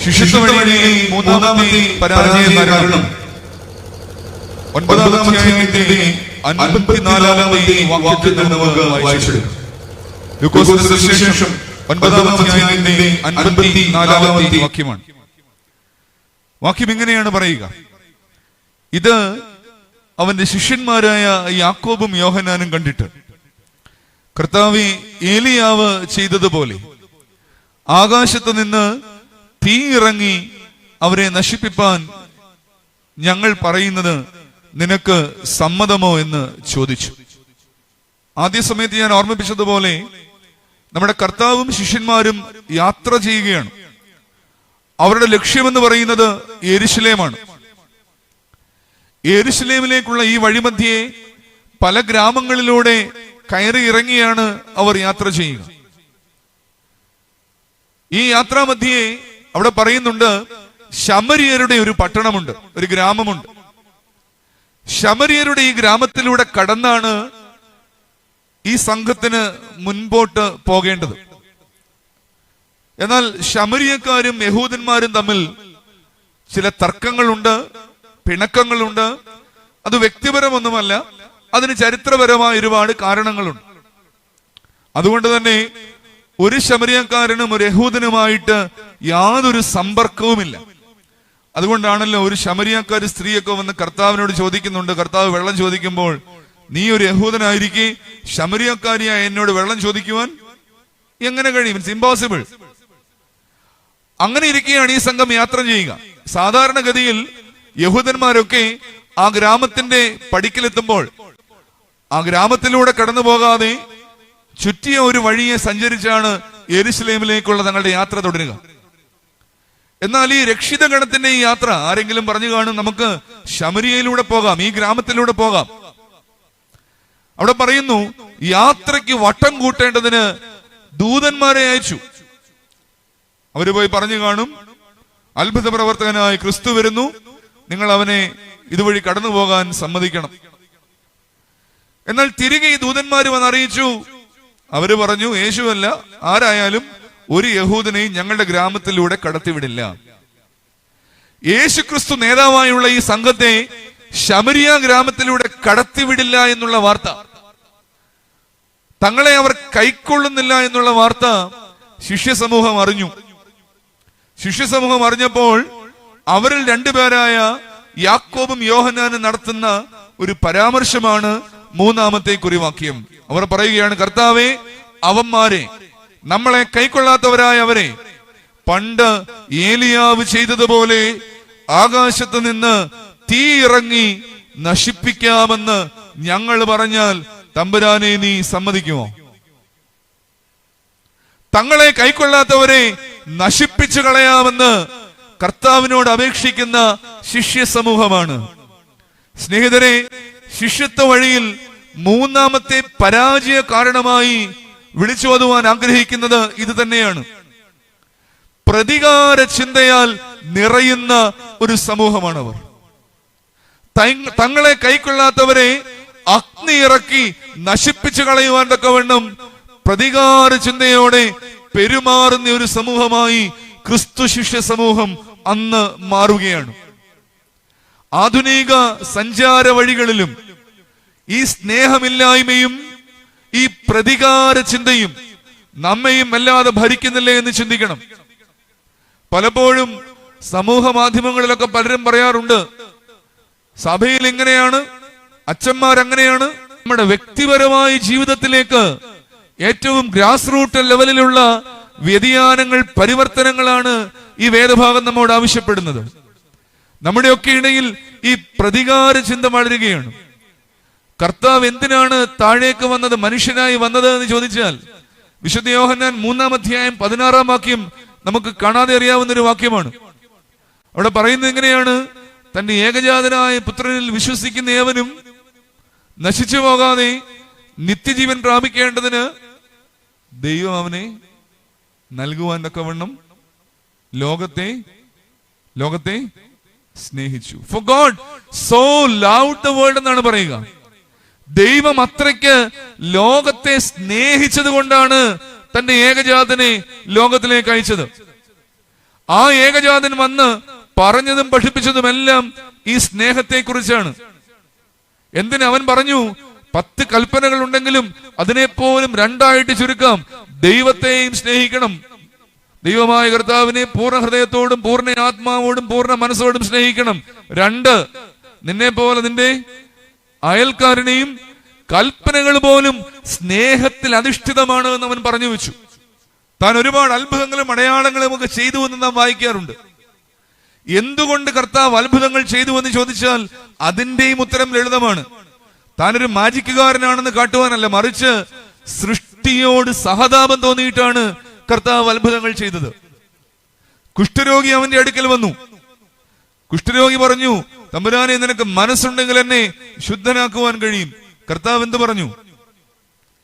ശിഷ്യത്വ വഴിയിലെ മൂന്നാമത്തെ പരാജയ കാരണം 9-ാം അധ്യായത്തിന്റെ 54-ാമത്തെ വാക്യത്തിൽ നമുക്ക് വായിച്ചെടുക്കാം. ലൂക്കോസിന്റെ സുവിശേഷം 9-ാം അധ്യായത്തിന്റെ 54-ാമത്തെ വാക്യമാണ്. വാക്യം ഇങ്ങനെയാണ് പറയുക: ഇത് അവന്റെ ശിഷ്യന്മാരായ യാക്കോബും യോഹന്നാനും കണ്ടിട്ട്, കർത്താവേ, ഏലിയാവ് ചെയ്തതുപോലെ ആകാശത്ത് നിന്ന് തീ ഇറങ്ങി അവരെ നശിപ്പിപ്പാൻ ഞങ്ങൾ പറയുന്നത് നിനക്ക് സമ്മതമോ എന്ന് ചോദിച്ചു. ആദ്യ സമയത്ത് ഞാൻ ഓർമ്മിപ്പിച്ചതുപോലെ നമ്മുടെ കർത്താവും ശിഷ്യന്മാരും യാത്ര ചെയ്യുകയാണ്. അവരുടെ ലക്ഷ്യമെന്ന് പറയുന്നത് യെരുശലേമാണ്. യെരുശലേമിലേക്കുള്ള ഈ വഴിമധ്യേ പല ഗ്രാമങ്ങളിലൂടെ കയറി ഇറങ്ങിയാണ് അവർ യാത്ര ചെയ്യുക. ഈ യാത്രാമധ്യേ അവിടെ പറയുന്നുണ്ട്, ശമരിയരുടെ ഒരു പട്ടണമുണ്ട്, ഒരു ഗ്രാമമുണ്ട്. ശമരിയരുടെ ഈ ഗ്രാമത്തിലൂടെ കടന്നാണ് ഈ സംഘത്തിന് മുൻപോട്ട് പോകേണ്ടത്. എന്നാൽ ശമരിയക്കാരും യഹൂദന്മാരും തമ്മിൽ ചില തർക്കങ്ങളുണ്ട്, പിണക്കങ്ങളുണ്ട്. അത് വ്യക്തിപരമൊന്നുമല്ല, അതിന് ചരിത്രപരമായ ഒരുപാട് കാരണങ്ങളുണ്ട്. അതുകൊണ്ട് തന്നെ ഒരു ശമരിയക്കാരനും ഒരു യഹൂദനുമായിട്ട് യാതൊരു സമ്പർക്കവുമില്ല. അതുകൊണ്ടാണല്ലോ ഒരു ശമരിയക്കാർ സ്ത്രീയൊക്കെ വന്ന് കർത്താവിനോട് ചോദിക്കുന്നുണ്ട്. കർത്താവ് വെള്ളം ചോദിക്കുമ്പോൾ, നീ ഒരു യഹൂദനായിരിക്കെ ശമരിയക്കാരിയായ എന്നോട് വെള്ളം ചോദിക്കുവാൻ എങ്ങനെ കഴിയും? It's impossible. അങ്ങനെ ഇരിക്കുകയാണ് ഈ സംഘം യാത്ര ചെയ്യുക. സാധാരണഗതിയിൽ യഹൂദന്മാരൊക്കെ ആ ഗ്രാമത്തിന്റെ പടിക്കലെത്തുമ്പോൾ ആ ഗ്രാമത്തിലൂടെ കടന്നു പോകാതെ ചുറ്റിയ ഒരു വഴിയെ സഞ്ചരിച്ചാണ് യെരുശലേമിലേക്കുള്ള തങ്ങളുടെ യാത്ര തുടരുക. എന്നാൽ ഈ രക്ഷിത ഗണത്തിന്റെ ഈ യാത്ര ആരെങ്കിലും പറഞ്ഞു കാണും, നമുക്ക് ശമരിയയിലൂടെ പോകാം, ഈ ഗ്രാമത്തിലൂടെ പോകാം. അവിടെ പറയുന്നു, യാത്രയ്ക്ക് വട്ടം കൂട്ടേണ്ടതിന് ദൂതന്മാരെ അയച്ചു. അവര് പോയി പറഞ്ഞു കാണും, അത്ഭുത പ്രവർത്തകനായ ക്രിസ്തു വരുന്നു, നിങ്ങൾ അവനെ ഇതുവഴി കടന്നു പോകാൻ സമ്മതിക്കണം. എന്നാൽ തിരികെ ഈ ദൂതന്മാര് വന്ന് അറിയിച്ചു. അവര് പറഞ്ഞു, യേശുവല്ല, ആരായാലും ഒരു യഹൂദനെയും ഞങ്ങളുടെ ഗ്രാമത്തിലൂടെ കടത്തിവിടില്ല. യേശു ക്രിസ്തു നേതാവായുള്ള ഈ സംഘത്തെ ശമരിയ ഗ്രാമത്തിലൂടെ കടത്തിവിടില്ല എന്നുള്ള വാർത്ത, തങ്ങളെ അവർ കൈക്കൊള്ളുന്നില്ല എന്നുള്ള വാർത്ത ശിഷ്യസമൂഹം അറിഞ്ഞു. ശിഷ്യസമൂഹം അറിഞ്ഞപ്പോൾ അവരിൽ രണ്ടുപേരായ യാക്കോബും യോഹന്നാനും നടത്തുന്ന ഒരു പരാമർശമാണ് 3-ാമത്തെ കുറിവാക്യം. അവർ പറയുകയാണ്, കർത്താവേ, അവന്മാരെ, നമ്മളെ കൈക്കൊള്ളാത്തവരായ അവരെ പണ്ട് ഏലിയാവ് ചെയ്തതുപോലെ ആകാശത്ത് നിന്ന് തീ ഇറങ്ങി നശിപ്പിക്കാമെന്ന് ഞങ്ങൾ പറഞ്ഞാൽ തമ്പുരാനെ നീ സമ്മതിക്കുമോ? തങ്ങളെ കൈക്കൊള്ളാത്തവരെ നശിപ്പിച്ചു കളയാമെന്ന് കർത്താവിനോട് അപേക്ഷിക്കുന്ന ശിഷ്യ സമൂഹമാണ്. സ്നേഹിതരെ, ശിഷ്യത്വ വഴിയിൽ 3-ാമത്തെ പരാജയ കാരണമായി വിളിച്ചോതുവാൻ ആഗ്രഹിക്കുന്നത് ഇത് തന്നെയാണ്. പ്രതികാര ചിന്തയാൽ നിറയുന്ന ഒരു സമൂഹമാണവർ. തങ്ങളെ കൈക്കൊള്ളാത്തവരെ അഗ്നി ഇറക്കി നശിപ്പിച്ചു കളയുവാൻ തക്കവണ്ണം പ്രതികാര ചിന്തയോടെ പെരുമാറുന്ന ഒരു സമൂഹമായി ക്രിസ്തു ശിഷ്യ സമൂഹം അന്ന് മാറുകയാണ്. ആധുനിക സഞ്ചാര വഴികളിലും ഈ സ്നേഹമില്ലായ്മയും ഈ പ്രതികാര ചിന്തയും നമ്മയും വല്ലാതെ ഭരിക്കുന്നില്ലേ എന്ന് ചിന്തിക്കണം. പലപ്പോഴും സമൂഹ മാധ്യമങ്ങളിലൊക്കെ പലരും പറയാറുണ്ട്, സഭയിൽ ഇങ്ങനെയാണ്, അച്ഛന്മാരങ്ങനെയാണ്. നമ്മുടെ വ്യക്തിപരമായ ജീവിതത്തിലേക്ക് ഏറ്റവും ഗ്രാസ് റൂട്ട് ലെവലിലുള്ള വ്യതിയാനങ്ങൾ, പരിവർത്തനങ്ങളാണ് ഈ വേദഭാഗം നമ്മോട് ആവശ്യപ്പെടുന്നത്. നമ്മുടെയൊക്കെ ഇടയിൽ ഈ പ്രതികാര ചിന്ത വളരുകയാണ്. കർത്താവ് എന്തിനാണ് താഴേക്ക് വന്നത്, മനുഷ്യനായി വന്നത് എന്ന് ചോദിച്ചാൽ, വിശുദ്ധ യോഹന്നാൻ 3-ാം അധ്യായം 16-ാം വാക്യം നമുക്ക് കാണാതെ അറിയാവുന്ന ഒരു വാക്യമാണ്. അവിടെ പറയുന്നത് എങ്ങനെയാണ്? തന്റെ ഏകജാതനായ പുത്രനിൽ വിശ്വസിക്കുന്ന ഏവനും നശിച്ചു പോകാതെ നിത്യജീവൻ പ്രാപിക്കേണ്ടതിന് ദൈവം അവനെ നൽകുവാൻ തക്കവണ്ണം ലോകത്തെ സ്നേഹിച്ചു. For God so loved the world എന്നാണ് പറയുക. ദൈവം അത്രയ്ക്ക് ലോകത്തെ സ്നേഹിച്ചത് കൊണ്ടാണ് തന്റെ ഏകജാതനെ ലോകത്തിലേക്ക് അയച്ചത്. ആ ഏകജാതൻ വന്ന് പറഞ്ഞതും പഠിപ്പിച്ചതുമെല്ലാം ഈ സ്നേഹത്തെ കുറിച്ചാണ്. എന്തിന് അവൻ പറഞ്ഞു? 10 കൽപ്പനകൾ ഉണ്ടെങ്കിലും അതിനെപ്പോലും 2ആയിട്ട് ചുരുക്കാം. ദൈവത്തെയും സ്നേഹിക്കണം. ദൈവമായ കർത്താവിനെ പൂർണ്ണ ഹൃദയത്തോടും പൂർണ്ണ ആത്മാവോടും പൂർണ്ണ മനസ്സോടും സ്നേഹിക്കണം. 2, നിന്നെ പോലെ നിന്റെ അയൽക്കാരനെയും. കൽപ്പനകൾ പോലും സ്നേഹത്തിൽ അധിഷ്ഠിതമാണ് എന്ന് അവൻ പറഞ്ഞു വെച്ചു. താൻ ഒരുപാട് അത്ഭുതങ്ങളും അടയാളങ്ങളും ഒക്കെ ചെയ്തു എന്ന് നാം വായിക്കാറുണ്ട്. എന്തുകൊണ്ട് കർത്താവ് അത്ഭുതങ്ങൾ ചെയ്തു എന്ന് ചോദിച്ചാൽ അതിന്റെയും ഉത്തരം ലളിതമാണ്. താനൊരു മാജിക്കുകാരനാണെന്ന് കാട്ടുവാനല്ല, മറിച്ച് സൃഷ്ടിയോട് സഹതാപം തോന്നിയിട്ടാണ് കർത്താവ് അത്ഭുതങ്ങൾ ചെയ്തത്. കുഷ്ഠരോഗി അവന്റെ അടുക്കൽ വന്നു. കുഷ്ഠരോഗി പറഞ്ഞു, തമ്പുരാനെ, നിനക്ക് മനസ്സുണ്ടെങ്കിൽ എന്നെ ശുദ്ധനാക്കുവാൻ കഴിയും. കർത്താവ് എന്ത് പറഞ്ഞു?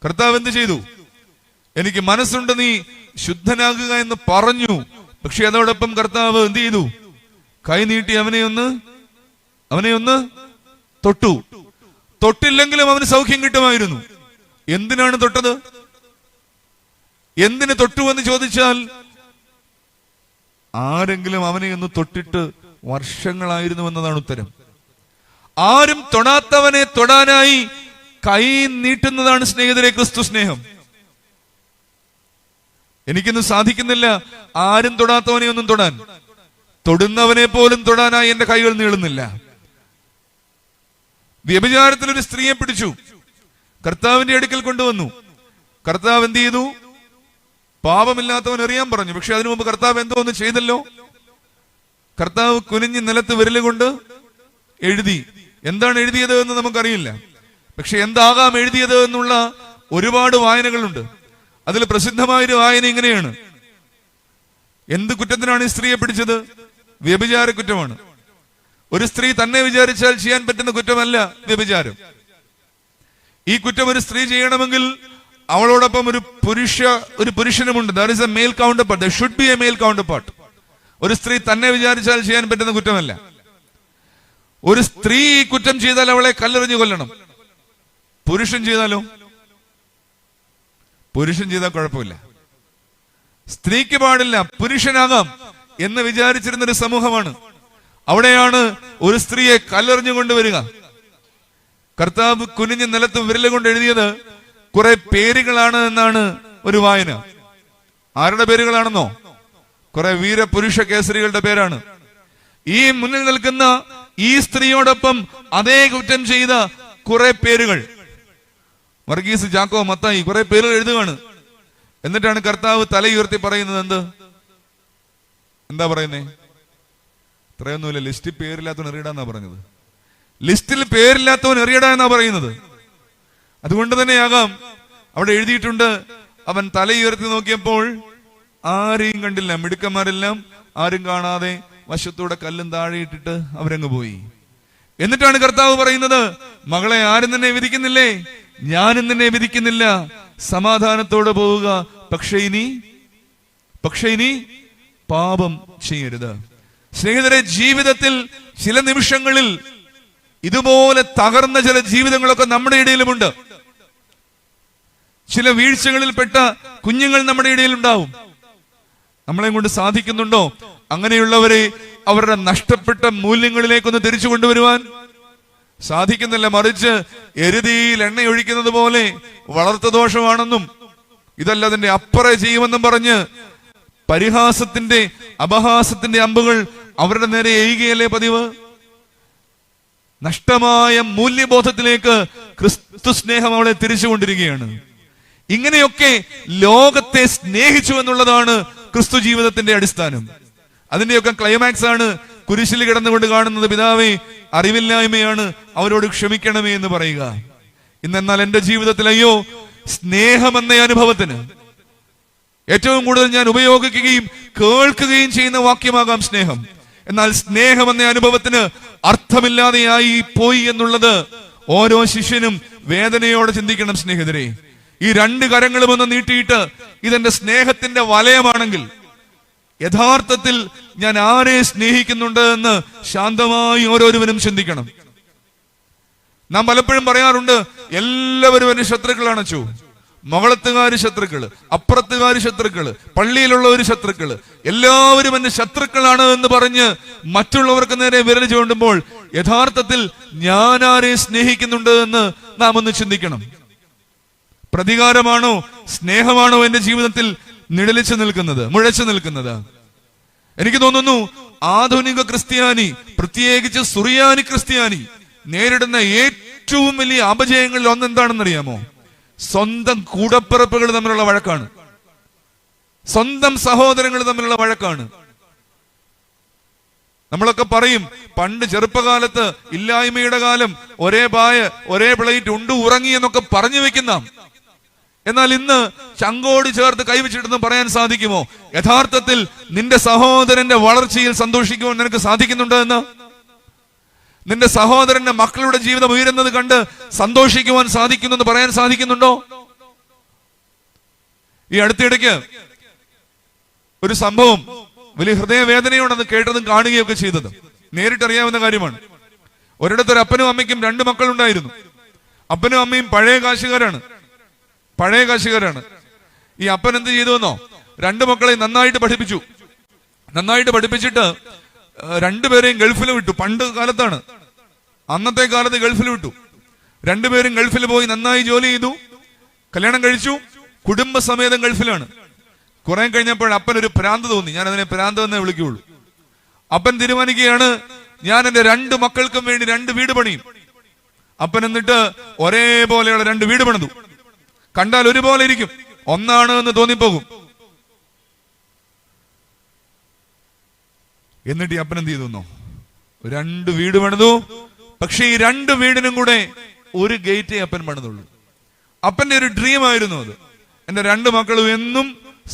കർത്താവ് എന്ത് ചെയ്തു? എനിക്ക് മനസ്സുണ്ട്, നീ ശുദ്ധനാകുക എന്ന് പറഞ്ഞു. പക്ഷെ അതോടൊപ്പം കർത്താവ് എന്ത് ചെയ്തു? കൈ നീട്ടി അവനെ ഒന്ന് തൊട്ടു. തൊട്ടില്ലെങ്കിലും അവന് സൗഖ്യം കിട്ടുമായിരുന്നു. എന്തിനാണ് തൊട്ടത്? എന്തിന് തൊട്ടു എന്ന് ചോദിച്ചാൽ, ആരെങ്കിലും അവനെ ഒന്ന് തൊട്ടിട്ട് വർഷങ്ങളായിരുന്നു എന്നതാണ് ഉത്തരം. ആരും തൊടാത്തവനെ തൊടാനായി കൈ നീട്ടുന്നതാണ് സ്നേഹിതരെ ക്രിസ്തു സ്നേഹം. എനിക്കൊന്നും സാധിക്കുന്നില്ല ആരും തൊടാത്തവനെ ഒന്നും തൊടാൻ. തൊടുന്നവനെ പോലും തൊടാനായി എന്റെ കൈകൾ നീളുന്നില്ല. വ്യഭിചാരത്തിൽ ഒരു സ്ത്രീയെ പിടിച്ചു, കർത്താവിന്റെ അടുക്കൽ കൊണ്ടുവന്നു. കർത്താവ് എന്ത് ചെയ്തു? പാപമില്ലാത്തവൻ എറിയാൻ പറഞ്ഞു. പക്ഷെ അതിനു മുമ്പ് കർത്താവ് എന്തോ ഒന്ന് ചെയ്തല്ലോ. കർത്താവ് കുനിഞ്ഞ് നിലത്ത് വിരലുകൊണ്ട് എഴുതി. എന്താണ് എഴുതിയത് എന്ന് നമുക്കറിയില്ല. പക്ഷെ എന്താകാം എഴുതിയത് എന്നുള്ള ഒരുപാട് വായനകളുണ്ട്. അതിൽ പ്രസിദ്ധമായൊരു വായന ഇങ്ങനെയാണ്: എന്ത് കുറ്റത്തിനാണ് ഈ സ്ത്രീയെ പിടിച്ചത്? വ്യഭിചാര കുറ്റമാണ്. ഒരു സ്ത്രീ തന്നെ വിചാരിച്ചാൽ ചെയ്യാൻ പറ്റുന്ന കുറ്റമല്ല വ്യഭിചാരം. ഈ കുറ്റം ഒരു സ്ത്രീ ചെയ്യണമെങ്കിൽ അവളോടൊപ്പം ഒരു പുരുഷനുമുണ്ട്. There is a male counterpart. There should be a male counterpart. ഒരു സ്ത്രീ തന്നെ വിചാരിച്ചാൽ ചെയ്യാൻ പറ്റുന്ന കുറ്റമല്ല. ഒരു സ്ത്രീ ഈ കുറ്റം ചെയ്താൽ അവളെ കല്ലെറിഞ്ഞു കൊല്ലണം. പുരുഷൻ ചെയ്താലോ? പുരുഷൻ ചെയ്താൽ കുഴപ്പമില്ല, സ്ത്രീക്ക് പാടില്ല, പുരുഷനാകാം എന്ന് വിചാരിച്ചിരുന്ന ഒരു സമൂഹമാണ്. അവിടെയാണ് ഒരു സ്ത്രീയെ കല്ലെറിഞ്ഞു കൊണ്ടുവരിക. കർത്താവ് കുനിഞ്ഞ് നിലത്ത് വിരല് കൊണ്ട് എഴുതിയത് കുറെ പേരുകളാണ് എന്നാണ് ഒരു വായന. ആരുടെ പേരുകളാണെന്നോ? കുറെ വീരപുരുഷ കേസരികളുടെ പേരാണ്. ഈ മുന്നിൽ നിൽക്കുന്ന ഈ സ്ത്രീയോടൊപ്പം അതേ കുറ്റം ചെയ്ത കുറെ പേരുകൾ, വർഗീസ്, ചാക്കോ, മത്തായി, കുറെ പേരുകൾ എഴുതുകയാണ്. എന്നിട്ടാണ് കർത്താവ് തലയുയർത്തി പറയുന്നത്. എന്താ പറയുന്നേ? ഇത്രയൊന്നുമില്ല, ലിസ്റ്റിൽ പേരില്ലാത്തവൻ എറിയടാന്നാ പറഞ്ഞത്. ലിസ്റ്റിൽ പേരില്ലാത്തവൻ എറിയടാ എന്നാ പറയുന്നത്. അതുകൊണ്ട് തന്നെയാകാം അവിടെ എഴുതിയിട്ടുണ്ട്, അവൻ തലയുയർത്തി നോക്കിയപ്പോൾ ആരെയും കണ്ടില്ല. മിടുക്കന്മാരെല്ലാം ആരും കാണാതെ വശത്തൂടെ കല്ലും താഴെയിട്ടിട്ട് അവരങ്ങ് പോയി. എന്നിട്ടാണ് കർത്താവ് പറയുന്നത്, മകളെ, ആരും നിന്നെ വിധിക്കുന്നില്ലേ? ഞാനും നിന്നെ വിധിക്കുന്നില്ല, സമാധാനത്തോടെ പോവുക. പക്ഷെ ഇനി പാപം ചെയ്യരുത്. സ്നേഹിതരെ, ജീവിതത്തിൽ ചില നിമിഷങ്ങളിൽ ഇതുപോലെ തകർന്ന ചില ജീവിതങ്ങളൊക്കെ നമ്മുടെ ഇടയിലുമുണ്ട്. ചില വീഴ്ചകളിൽപ്പെട്ട കുഞ്ഞുങ്ങൾ നമ്മുടെ ഇടയിൽ ഉണ്ടാവും. നമ്മളെ കൊണ്ട് സാധിക്കുന്നുണ്ടോ അങ്ങനെയുള്ളവരെ അവരുടെ നഷ്ടപ്പെട്ട മൂല്യങ്ങളിലേക്കൊന്ന് തിരിച്ചു കൊണ്ടുവരുവാൻ? സാധിക്കുന്നില്ല. മറിച്ച് എരുതിയിൽ എണ്ണ ഒഴിക്കുന്നത് പോലെ വളർത്തു ദോഷമാണെന്നും ഇതല്ല അതിന്റെ അപ്പുറം ചെയ്യുമെന്നും പറഞ്ഞ് പരിഹാസത്തിന്റെ അപഹാസത്തിന്റെ അമ്പുകൾ അവരുടെ നേരെ എയ്യുകയല്ലേ പതിവ്. നഷ്ടമായ മൂല്യബോധത്തിലേക്ക് ക്രിസ്തു സ്നേഹം അവളെ തിരിച്ചുകൊണ്ടിരിക്കുകയാണ്. ഇങ്ങനെയൊക്കെ ലോകത്തെ സ്നേഹിച്ചു എന്നുള്ളതാണ് ക്രിസ്തു ജീവിതത്തിന്റെ അടിസ്ഥാനം. അതിന്റെയൊക്കെ ക്ലൈമാക്സ് ആണ് കുരിശിൽ കിടന്നുകൊണ്ട് കാണുന്നത്. പിതാവേ, അറിവില്ലായ്മയാണ്, അവരോട് ക്ഷമിക്കണമേ എന്ന് പറയുക. ഇന്നെന്നാൽ എന്റെ ജീവിതത്തിൽ അയ്യോ, സ്നേഹമെന്ന അനുഭവത്തിന് ഏറ്റവും കൂടുതൽ ഞാൻ ഉപയോഗിക്കുകയും കേൾക്കുകയും ചെയ്യുന്ന വാക്യമാകാം സ്നേഹം. എന്നാൽ സ്നേഹമെന്ന അനുഭവത്തിന് അർത്ഥമില്ലാതെയായി പോയി എന്നുള്ളത് ഓരോ ശിഷ്യനും വേദനയോടെ ചിന്തിക്കണം. സ്നേഹിതരെ, ഈ 2 കരങ്ങളും ഒന്ന് നീട്ടിയിട്ട് ഇതെന്റെ സ്നേഹത്തിന്റെ വലയമാണെങ്കിൽ യഥാർത്ഥത്തിൽ ഞാൻ ആരെ സ്നേഹിക്കുന്നുണ്ട് എന്ന് ശാന്തമായി ഓരോരുവരും ചിന്തിക്കണം. നാം പലപ്പോഴും പറയാറുണ്ട്, എല്ലാവരും എന്റെ ശത്രുക്കളാണ്. മുകളത്തുകാര് ശത്രുക്കള്, അപ്പുറത്തുകാര് ശത്രുക്കള്, പള്ളിയിലുള്ള ഒരു ശത്രുക്കള്, എല്ലാവരും എന്റെ ശത്രുക്കളാണ് എന്ന് പറഞ്ഞ് മറ്റുള്ളവർക്ക് നേരെ വിരൽ ചൂണ്ടുമ്പോൾ യഥാർത്ഥത്തിൽ ഞാൻ ആരെ സ്നേഹിക്കുന്നുണ്ട് എന്ന് നാം ഒന്ന് ചിന്തിക്കണം. പ്രതികാരമാണോ സ്നേഹമാണോ എന്റെ ജീവിതത്തിൽ നിഴലിച്ചു നിൽക്കുന്നത്, മുഴച്ചു നിൽക്കുന്നത്? എനിക്ക് തോന്നുന്നു ആധുനിക ക്രിസ്ത്യാനി, പ്രത്യേകിച്ച് സുറിയാനി ക്രിസ്ത്യാനി നേരിടുന്ന ഏറ്റവും വലിയ അപജയങ്ങളിൽ ഒന്നെന്താണെന്നറിയാമോ? സ്വന്തം കൂടപ്പിറപ്പുകൾ തമ്മിലുള്ള വഴക്കാണ്, സ്വന്തം സഹോദരങ്ങൾ തമ്മിലുള്ള വഴക്കാണ്. നമ്മളൊക്കെ പറയും പണ്ട് ചെറുപ്പകാലത്ത് ഇല്ലായ്മയുടെ കാലം, ഒരേ പായ ഒരേ പ്ലേറ്റ് ഉണ്ട് ഉറങ്ങി എന്നൊക്കെ പറഞ്ഞു വെക്കുന്ന, എന്നാൽ ഇന്ന് ചങ്കോട് ചേർത്ത് കൈവച്ചിട്ടെന്ന് പറയാൻ സാധിക്കുമോ? യഥാർത്ഥത്തിൽ നിന്റെ സഹോദരന്റെ വളർച്ചയിൽ സന്തോഷിക്കുവാൻ നിനക്ക് സാധിക്കുന്നുണ്ടോ എന്ന്? നിന്റെ സഹോദരന്റെ മക്കളുടെ ജീവിതം ഉയരുന്നത് കണ്ട് സന്തോഷിക്കുവാൻ സാധിക്കുന്നു എന്ന് പറയാൻ സാധിക്കുന്നുണ്ടോ? ഈ അടുത്തിടയ്ക്ക് ഒരു സംഭവം വലിയ ഹൃദയവേദനയോടന്ന് കേട്ടതും കാണുകയൊക്കെ ചെയ്തത് നേരിട്ടറിയാവുന്ന കാര്യമാണ്. ഒരിടത്തൊരു അപ്പനും അമ്മയ്ക്കും 2 മക്കളുണ്ടായിരുന്നു. അപ്പനും അമ്മയും പഴയ കാശുകാരാണ്. ഈ അപ്പൻ എന്ത് ചെയ്തുവെന്നോ, 2 മക്കളെ നന്നായിട്ട് പഠിപ്പിച്ചിട്ട് 2 പേരെയും ഗൾഫിൽ വിട്ടു. പണ്ട് കാലത്താണ്, അന്നത്തെ കാലത്ത് ഗൾഫിൽ വിട്ടു. 2 പേരും ഗൾഫിൽ പോയി നന്നായി ജോലി ചെയ്തു, കല്യാണം കഴിച്ചു, കുടുംബസമേതം ഗൾഫിലാണ്. കുറെ കഴിഞ്ഞപ്പോൾ അപ്പനൊരു ഭ്രാന്ത് തോന്നി. ഞാൻ അതിനെ ഭ്രാന്ത് എന്നേ വിളിക്കുകയുള്ളൂ. അപ്പൻ തീരുമാനിക്കുകയാണ്, ഞാൻ എന്റെ 2 മക്കൾക്കും വേണ്ടി 2 വീട് പണിയും. അപ്പൻ എന്നിട്ട് ഒരേപോലെയുള്ള 2 വീട് പണിതു. കണ്ടാൽ ഒരുപോലെ ഇരിക്കും, ഒന്നാണ് എന്ന് തോന്നിപ്പോകും. എന്നിട്ട് ഈ അപ്പൻ എന്ത് ചെയ്തു? 2 വീട് പണിതു. പക്ഷെ ഈ 2 വീടിനും കൂടെ ഒരു ഗേറ്റേ അപ്പൻ പണിതുള്ളൂ. അപ്പന്റെ ഒരു ഡ്രീം ആയിരുന്നു അത്. എന്റെ 2 മക്കളും എന്നും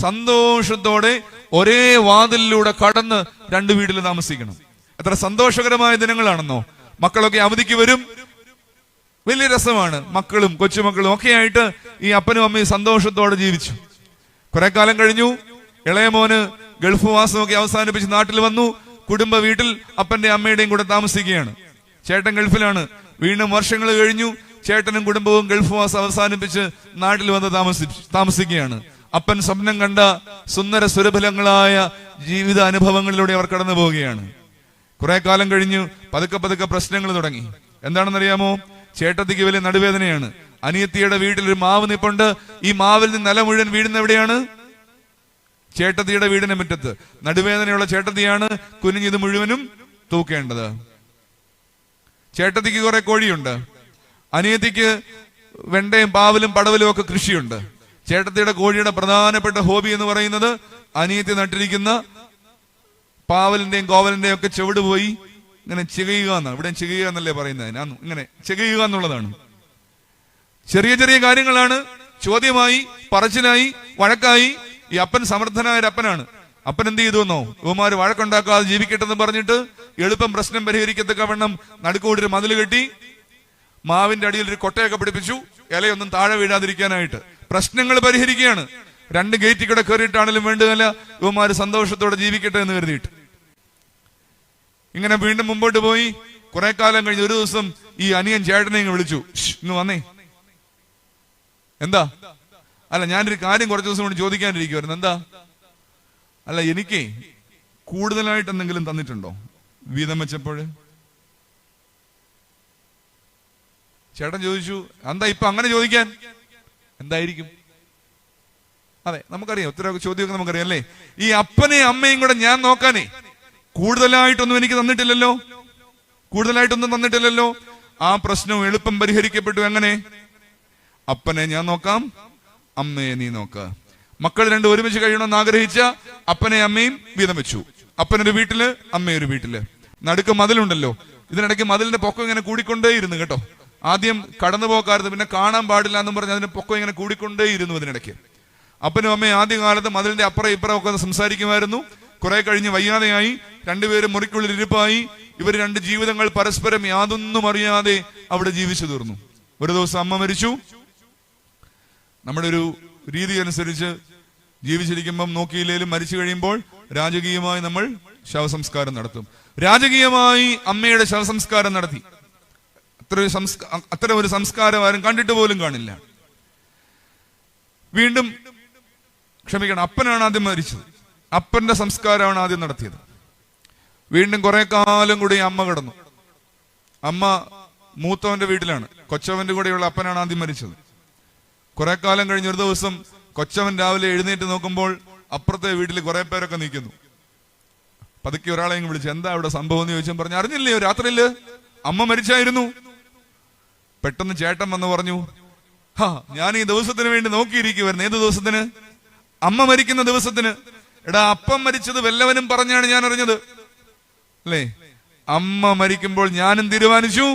സന്തോഷത്തോടെ ഒരേ വാതിലിലൂടെ കടന്ന് 2 വീട്ടിൽ താമസിക്കണം. എത്ര സന്തോഷകരമായ ദിനങ്ങളാണെന്നോ. മക്കളൊക്കെ അവധിക്ക് വരും, വലിയ രസമാണ്. മക്കളും കൊച്ചുമക്കളും ഒക്കെ ആയിട്ട് ഈ അപ്പനും അമ്മയും സന്തോഷത്തോടെ ജീവിച്ചു. കുറെ കാലം കഴിഞ്ഞു. ഇളയ മോന് ഗൾഫ് വാസമൊക്കെ അവസാനിപ്പിച്ച് നാട്ടിൽ വന്നു. കുടുംബ വീട്ടിൽ അപ്പന്റെ അമ്മയുടെയും കൂടെ താമസിക്കുകയാണ്. ചേട്ടൻ ഗൾഫിലാണ്. വീണ്ടും വർഷങ്ങൾ കഴിഞ്ഞു. ചേട്ടനും കുടുംബവും ഗൾഫ് വാസം അവസാനിപ്പിച്ച് നാട്ടിൽ വന്ന് താമസിക്കുകയാണ്. അപ്പൻ സ്വപ്നം കണ്ട സുന്ദര സുരഭലങ്ങളായ ജീവിത അനുഭവങ്ങളിലൂടെ അവർ കടന്നു പോവുകയാണ്. കുറെ കാലം കഴിഞ്ഞു പതുക്കെ പ്രശ്നങ്ങൾ തുടങ്ങി. എന്താണെന്നറിയാമോ? ചേട്ടത്തിക്ക് വലിയ നടുവേദനയാണ്. അനിയത്തിയുടെ വീട്ടിൽ ഒരു മാവ് നിപ്പുണ്ട്. ഈ മാവിൽ നിന്ന് നില മുഴുവൻ വീഴുന്ന എവിടെയാണ്? ചേട്ടത്തിയുടെ വീടിന്റെ മുറ്റത്ത്. നടുവേദനയുള്ള ചേട്ടത്തിയാണ് കുനിഞ്ഞിത് മുഴുവനും തൂക്കേണ്ടത്. ചേട്ടത്തിക്ക് കുറെ കോഴിയുണ്ട്. അനിയത്തിക്ക് വെണ്ടയും പാവലും പടവലും ഒക്കെ കൃഷിയുണ്ട്. ചേട്ടത്തിയുടെ കോഴിയുടെ പ്രധാനപ്പെട്ട ഹോബി എന്ന് പറയുന്നത് അനിയത്തി നട്ടിരിക്കുന്ന പാവലിന്റെയും കോവലിന്റെയും ഒക്കെ ചുവട് പോയി ഇങ്ങനെ ചികയുക എന്നാണ്. ഇവിടെ ചികയുക എന്നല്ലേ പറയുന്നത്, ഞാൻ ഇങ്ങനെ ചികയുക എന്നുള്ളതാണ്. ചെറിയ ചെറിയ കാര്യങ്ങളാണ് ചോദ്യമായി, പറച്ചിലായി, വഴക്കായി. ഈ അപ്പൻ സമർത്ഥനായ ഒരു അപ്പനാണ്. അപ്പൻ എന്ത് ചെയ്തു എന്നോ, ഇവന്മാര് വഴക്കുണ്ടാക്കാതെ ജീവിക്കട്ടെന്ന് പറഞ്ഞിട്ട് എളുപ്പം പ്രശ്നം പരിഹരിക്കത്തക്കവണ്ണം നടുക്കൂടി ഒരു മതിൽ കെട്ടി, മാവിന്റെ അടിയിൽ ഒരു കൊട്ടയൊക്കെ പിടിപ്പിച്ചു, ഇലയൊന്നും താഴെ വീഴാതിരിക്കാനായിട്ട്. പ്രശ്നങ്ങൾ പരിഹരിക്കുകയാണ്. 2 ഗേറ്റിൽ കൂടെ കയറിയിട്ടാണെങ്കിലും വേണ്ടതല്ല, ഇവന്മാര് സന്തോഷത്തോടെ ജീവിക്കട്ടെ എന്ന് കരുതിയിട്ട് ഇങ്ങനെ വീണ്ടും മുമ്പോട്ട് പോയി. കുറെ കാലം കഴിഞ്ഞ് ഒരു ദിവസം ഈ അനിയൻ ചേട്ടനെ ഇങ്ങ് വിളിച്ചു, ഇങ്ങ് വന്നേ. എന്താ? അല്ല, ഞാനൊരു കാര്യം കുറച്ച് ദിവസം കൊണ്ട് ചോദിക്കാനിരിക്കുവായിരുന്നു. എന്താ? അല്ല, എനിക്ക് കൂടുതലായിട്ട് എന്തെങ്കിലും തന്നിട്ടുണ്ടോ വീതം വെച്ചപ്പോഴ്? ചേട്ടൻ ചോദിച്ചു, എന്താ ഇപ്പൊ അങ്ങനെ ചോദിക്കാൻ? എന്തായിരിക്കും? അതെ, നമുക്കറിയാം, ഉത്തരവ് ചോദ്യമൊക്കെ നമുക്കറിയാം അല്ലേ? ഈ അപ്പനെയും അമ്മയും കൂടെ ഞാൻ നോക്കാനേ കൂടുതലായിട്ടൊന്നും എനിക്ക് തന്നിട്ടില്ലല്ലോ. ആ പ്രശ്നം എളുപ്പം പരിഹരിക്കപ്പെട്ടു. എങ്ങനെ? അപ്പനെ ഞാൻ നോക്കാം, അമ്മയെ നീ നോക്ക. മക്കൾ 2 ഒരുമിച്ച് കഴിയണമെന്ന് ആഗ്രഹിച്ച അപ്പനെ അമ്മയും വീതം വെച്ചു. അപ്പനൊരു വീട്ടില്, അമ്മയൊരു വീട്ടില്. നടുക്ക് മതിലുണ്ടല്ലോ. ഇതിനിടയ്ക്ക് മതിലിന്റെ പൊക്കം ഇങ്ങനെ കൂടിക്കൊണ്ടേയിരുന്നു കേട്ടോ. ആദ്യം കടന്നു പോകാറുണ്ട്, പിന്നെ കാണാൻ പാടില്ല എന്നും പറഞ്ഞ് അതിന്റെ പൊക്കം ഇങ്ങനെ കൂടിക്കൊണ്ടേയിരുന്നു. ഇതിനിടയ്ക്ക് അപ്പനും അമ്മയും ആദ്യകാലത്ത് മതിലിന്റെ അപ്പുറം ഇപ്പുറം ഒക്കെ സംസാരിക്കുമായിരുന്നു. കുറെ കഴിഞ്ഞ് വയ്യാതെയായി, 2 പേരും മുറിക്കുള്ളിൽ ഇരിപ്പായി. ഇവർ 2 ജീവിതങ്ങൾ പരസ്പരം യാതൊന്നും അറിയാതെ അവിടെ ജീവിച്ചു തീർന്നു. ഒരു ദിവസം അമ്മ മരിച്ചു. നമ്മുടെ ഒരു രീതി അനുസരിച്ച് ജീവിച്ചിരിക്കുമ്പം നോക്കിയില്ലേലും മരിച്ചു കഴിയുമ്പോൾ രാജകീയമായി നമ്മൾ ശവസംസ്കാരം നടത്തും. രാജകീയമായി അമ്മയുടെ ശവസംസ്കാരം നടത്തി. അത്തരം ഒരു സംസ്കാരം ആരും കണ്ടിട്ട് പോലും കാണില്ല. വീണ്ടും ക്ഷമിക്കണം, അപ്പനാണ് ആദ്യം മരിച്ചത്. അപ്പന്റെ സംസ്കാരമാണ് ആദ്യം നടത്തിയത്. വീണ്ടും കുറെ കാലം കൂടി അമ്മ കിടന്നു. അമ്മ മൂത്തവന്റെ വീട്ടിലാണ്. കൊച്ചവന്റെ കൂടെയുള്ള അപ്പനാണ് ആദ്യം മരിച്ചത്. കുറെ കാലം കഴിഞ്ഞ് ഒരു ദിവസം കൊച്ചവൻ രാവിലെ എഴുന്നേറ്റ് നോക്കുമ്പോൾ അപ്പുറത്തെ വീട്ടിൽ കുറെ പേരൊക്കെ നിൽക്കുന്നു. പതുക്കെ ഒരാളെ വിളിച്ചു, എന്താ അവിടെ സംഭവം എന്ന് ചോദിച്ചാൽ പറഞ്ഞു, അറിഞ്ഞില്ലയോ രാത്രിയില് അമ്മ മരിച്ചായിരുന്നു. പെട്ടെന്ന് ചേട്ടൻ വന്ന് പറഞ്ഞു, ഞാൻ ഈ ദിവസത്തിന് വേണ്ടി നോക്കിയിരിക്കുവായിരുന്നു. ഏത് ദിവസത്തിന്? അമ്മ മരിക്കുന്ന ദിവസത്തിന്. എടാ, അപ്പം മരിച്ചത് വല്ലവനും പറഞ്ഞാണ് ഞാൻ അറിഞ്ഞത് അല്ലേ? അമ്മ മരിക്കുമ്പോൾ ഞാനും തീരുമാനിച്ചു.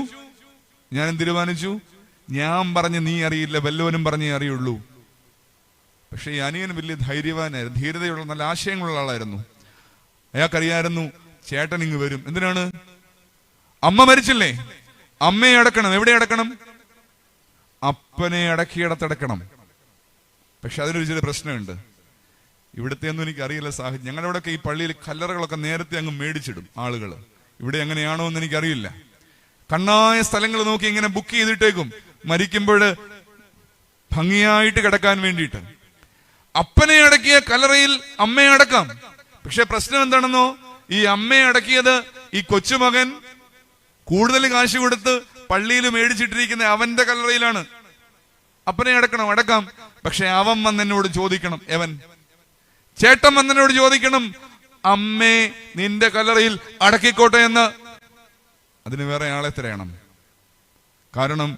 ഞാൻ പറഞ്ഞ് നീ അറിയില്ല, വല്ലവനും പറഞ്ഞേ അറിയുള്ളൂ. പക്ഷെ ഈ അനിയൻ വലിയ ധൈര്യവാനായിരുന്നു, ധീരതയുള്ള നല്ല ആശയങ്ങളുള്ള ആളായിരുന്നു. അയാൾക്കറിയായിരുന്നു ചേട്ടൻ ഇങ്ങ് വരും. എന്തിനാണ്? അമ്മ മരിച്ചില്ലേ, അമ്മയെ അടക്കണം. എവിടെ അടക്കണം? അപ്പനെ അടക്കിയിടത്തടക്കണം. പക്ഷെ അതിനൊരു ചില പ്രശ്നമുണ്ട്. ഇവിടുത്തെ ഒന്നും എനിക്ക് അറിയില്ല സാഹചര്യം. ഞങ്ങളുടെ ഇവിടെയൊക്കെ ഈ പള്ളിയിൽ കല്ലറകളൊക്കെ നേരത്തെ അങ്ങ് മേടിച്ചിടും ആളുകൾ. ഇവിടെ എങ്ങനെയാണോ എന്ന് എനിക്കറിയില്ല. കണ്ണായ സ്ഥലങ്ങൾ നോക്കി ഇങ്ങനെ ബുക്ക് ചെയ്തിട്ടേക്കും മരിക്കുമ്പോൾ ഭംഗിയായിട്ട് കിടക്കാൻ വേണ്ടിയിട്ട്. അപ്പനെ അടക്കിയ കല്ലറയിൽ അമ്മയെ അടക്കാം. പക്ഷെ പ്രശ്നം എന്താണെന്നോ, ഈ അമ്മയെ അടക്കിയത് ഈ കൊച്ചുമകൻ കൂടുതൽ കാശ് കൊടുത്ത് പള്ളിയിൽ മേടിച്ചിട്ടിരിക്കുന്ന അവന്റെ കല്ലറയിലാണ്. അപ്പനെ അടക്കാം. പക്ഷെ അവൻ വന്നെന്നോട് ചോദിക്കണം, ചേട്ടൻ വന്നെന്നോട് ചോദിക്കണം, അമ്മേ നിന്റെ കല്ലറയിൽ അടക്കിക്കോട്ടെ എന്ന്. അതിന് വേറെ ആളെ തിരയണം. കാരണം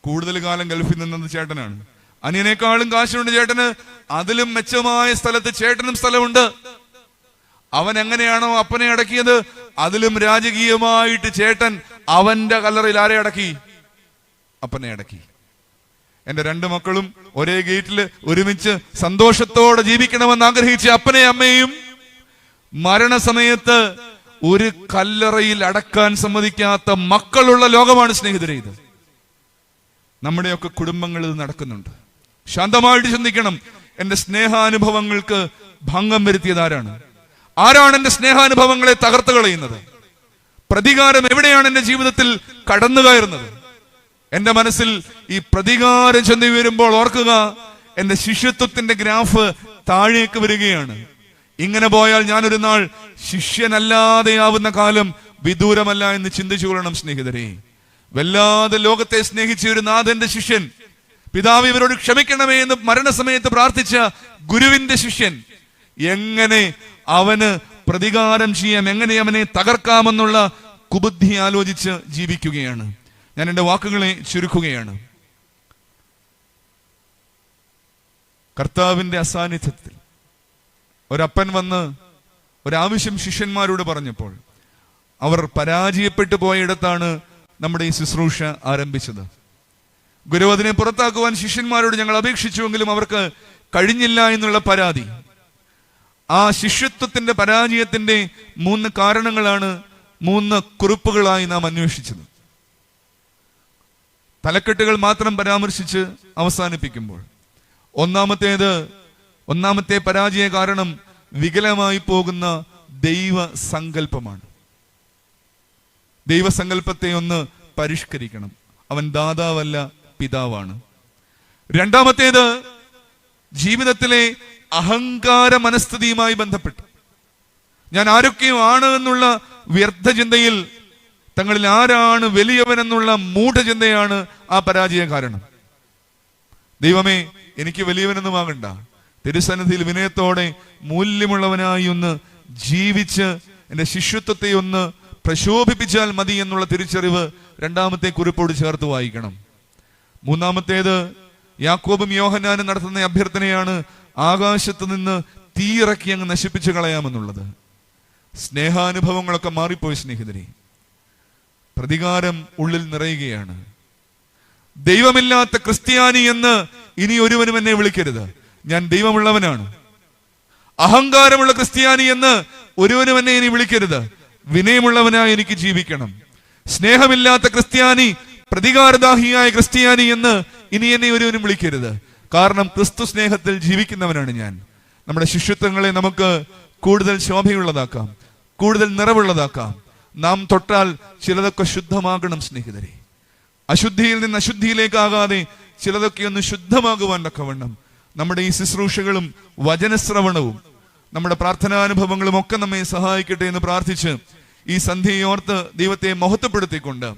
കൂടുതൽ കാലം ഗൾഫിൽ നിന്നത് ചേട്ടനാണ്. അനിയനേക്കാളും കാശുണ്ട് ചേട്ടന്. അതിലും മെച്ചമായ സ്ഥലത്ത് ചേട്ടനും സ്ഥലമുണ്ട്. അവൻ എങ്ങനെയാണോ അപ്പനെ അടക്കിയത്, അതിലും രാജകീയമായിട്ട് ചേട്ടൻ അവന്റെ കല്ലറയിൽ ആരെ അടക്കി? അപ്പനെ അടക്കി. എന്റെ 2 മക്കളും ഒരേ ഗേറ്റിൽ ഒരുമിച്ച് സന്തോഷത്തോടെ ജീവിക്കണമെന്ന് ആഗ്രഹിച്ച അപ്പനെ അമ്മയും മരണസമയത്ത് ഒരു കല്ലറയിൽ അടക്കാൻ സമ്മതിക്കാത്ത മക്കളുള്ള ലോകമാണ് സ്നേഹിതരെ ഇത്. നമ്മുടെയൊക്കെ കുടുംബങ്ങളിൽ നടക്കുന്നുണ്ട്. ശാന്തമായിട്ട് ചിന്തിക്കണം. എന്റെ സ്നേഹാനുഭവങ്ങൾക്ക് ഭംഗം വരുത്തിയത് ആരാണ്? ആരാണ് എന്റെ സ്നേഹാനുഭവങ്ങളെ തകർത്ത് കളയുന്നത്? പ്രതികാരം എവിടെയാണ് എന്റെ ജീവിതത്തിൽ കടന്നു കയറുന്നത്? എന്റെ മനസ്സിൽ ഈ പ്രതികാരം ചെന്ന് വരുമ്പോൾ ഓർക്കുക, എന്റെ ശിഷ്യത്വത്തിന്റെ ഗ്രാഫ് താഴേക്ക് വരികയാണ്. ഇങ്ങനെ പോയാൽ ഞാനൊരു നാൾ ശിഷ്യനല്ലാതെയാവുന്ന കാലം വിദൂരമല്ല എന്ന് ചിന്തിച്ചു കൊള്ളണം സ്നേഹിതരെ. വല്ലാതെ ലോകത്തെ സ്നേഹിച്ച ഒരു നാഥന്റെ ശിഷ്യൻ, പിതാവ് ഇവരോട് ക്ഷമിക്കണമേ എന്ന് മരണസമയത്ത് പ്രാർത്ഥിച്ച ഗുരുവിന്റെ ശിഷ്യൻ, എങ്ങനെ അവന് പ്രതികാരം ചെയ്യാം, എങ്ങനെ അവനെ തകർക്കാമെന്നുള്ള കുബുദ്ധി ആലോചിച്ച് ജീവിക്കുകയാണ്. ഞാൻ എന്റെ വാക്കുകളെ ചുരുക്കുകയാണ്. കർത്താവിന്റെ അസാന്നിധ്യത്തിൽ ഒരപ്പൻ വന്ന് ഒരാവശ്യം ശിഷ്യന്മാരോട് പറഞ്ഞപ്പോൾ അവർ പരാജയപ്പെട്ടു പോയിടത്താണ് നമ്മുടെ ഈ ശുശ്രൂഷ ആരംഭിച്ചത്. ഗുരു അതിനെ പുറത്താക്കുവാൻ ശിഷ്യന്മാരോട് ഞങ്ങൾ അപേക്ഷിച്ചുവെങ്കിലും അവർക്ക് കഴിഞ്ഞില്ല എന്നുള്ള പരാതി. ആ ശിഷ്യത്വത്തിന്റെ പരാജയത്തിന്റെ 3 കാരണങ്ങളാണ് 3 കുറിപ്പുകളായി നാം അന്വേഷിച്ചത്. തലക്കെട്ടുകൾ മാത്രം പരാമർശിച്ച് അവസാനിപ്പിക്കുമ്പോൾ, ഒന്നാമത്തെ പരാജയ കാരണം വികലമായി പോകുന്ന ദൈവസങ്കല്പമാണ്. ദൈവസങ്കല്പത്തെ ഒന്ന് പരിഷ്കരിക്കണം. അവൻ ദാതാവല്ല, പിതാവാണ്. രണ്ടാമത്തേത് ജീവിതത്തിലെ അഹങ്കാര മനസ്ഥിതിയുമായി ബന്ധപ്പെട്ട് ഞാൻ ആരൊക്കെയോ ആണ് എന്നുള്ള വ്യർത്ഥ ചിന്തയിൽ തങ്ങളിൽ ആരാണ് വലിയവൻ എന്നുള്ള മൂഢചിന്തയാണ് ആ പരാജയ കാരണം. ദൈവമേ, എനിക്ക് വലിയവനൊന്നും ആകണ്ട, തിരുസന്നിധിയിൽ വിനയത്തോടെ മൂല്യമുള്ളവനായി ഒന്ന് ജീവിച്ച് എന്റെ ശിഷ്യത്വത്തെ ഒന്ന് പ്രശോഭിപ്പിച്ചാൽ മതി എന്നുള്ള തിരിച്ചറിവ് രണ്ടാമത്തെ കുറിപ്പോട് ചേർത്ത് വായിക്കണം. മൂന്നാമത്തേത് യാക്കോബും യോഹന്നാനും നടത്തുന്ന അഭ്യർത്ഥനയാണ്, ആകാശത്ത് നിന്ന് തീയിറക്കി അങ്ങ് നശിപ്പിച്ചു കളയാമെന്നുള്ളത്. സ്നേഹാനുഭവങ്ങളൊക്കെ മാറിപ്പോയി സ്നേഹിതരെ. പ്രതികാരം ഉള്ളിൽ നിറയുകയാണ്. ദൈവമില്ലാത്ത ക്രിസ്ത്യാനി എന്ന് ഇനി ഒരുവനും എന്നെ വിളിക്കരുത്. ഞാൻ ദൈവമുള്ളവനാണ്. അഹങ്കാരമുള്ള ക്രിസ്ത്യാനി എന്ന് ഒരുവനും എന്നെ ഇനി വിളിക്കരുത്. വിനയമുള്ളവനായി എനിക്ക് ജീവിക്കണം. സ്നേഹമില്ലാത്ത ക്രിസ്ത്യാനി, പ്രതികാരദാഹിയായ ക്രിസ്ത്യാനി എന്ന് ഇനി എന്നെ ഒരുവനും വിളിക്കരുത്. കാരണം ക്രിസ്തു സ്നേഹത്തിൽ ജീവിക്കുന്നവനാണ് ഞാൻ. നമ്മുടെ ശിഷ്യത്വങ്ങളെ നമുക്ക് കൂടുതൽ ശോഭയുള്ളതാക്കാം, കൂടുതൽ നിറവുള്ളതാക്കാം. നാം തൊട്ടാൽ ചിലതൊക്കെ ശുദ്ധമാകണം സ്നേഹിതരെ. അശുദ്ധിയിൽ നിന്ന് അശുദ്ധിയിലേക്കാകാതെ ചിലതൊക്കെ ഒന്ന് ശുദ്ധമാകുവാൻ തക്കവണ്ണം നമ്മുടെ ഈ ശുശ്രൂഷകളും വചനശ്രവണവും നമ്മുടെ പ്രാർത്ഥനാനുഭവങ്ങളും ഒക്കെ നമ്മെ സഹായിക്കട്ടെ എന്ന് പ്രാർത്ഥിച്ച് ഈ സന്ധ്യയെ ഓർത്ത് ദൈവത്തെ മഹത്വപ്പെടുത്തിക്കൊണ്ട്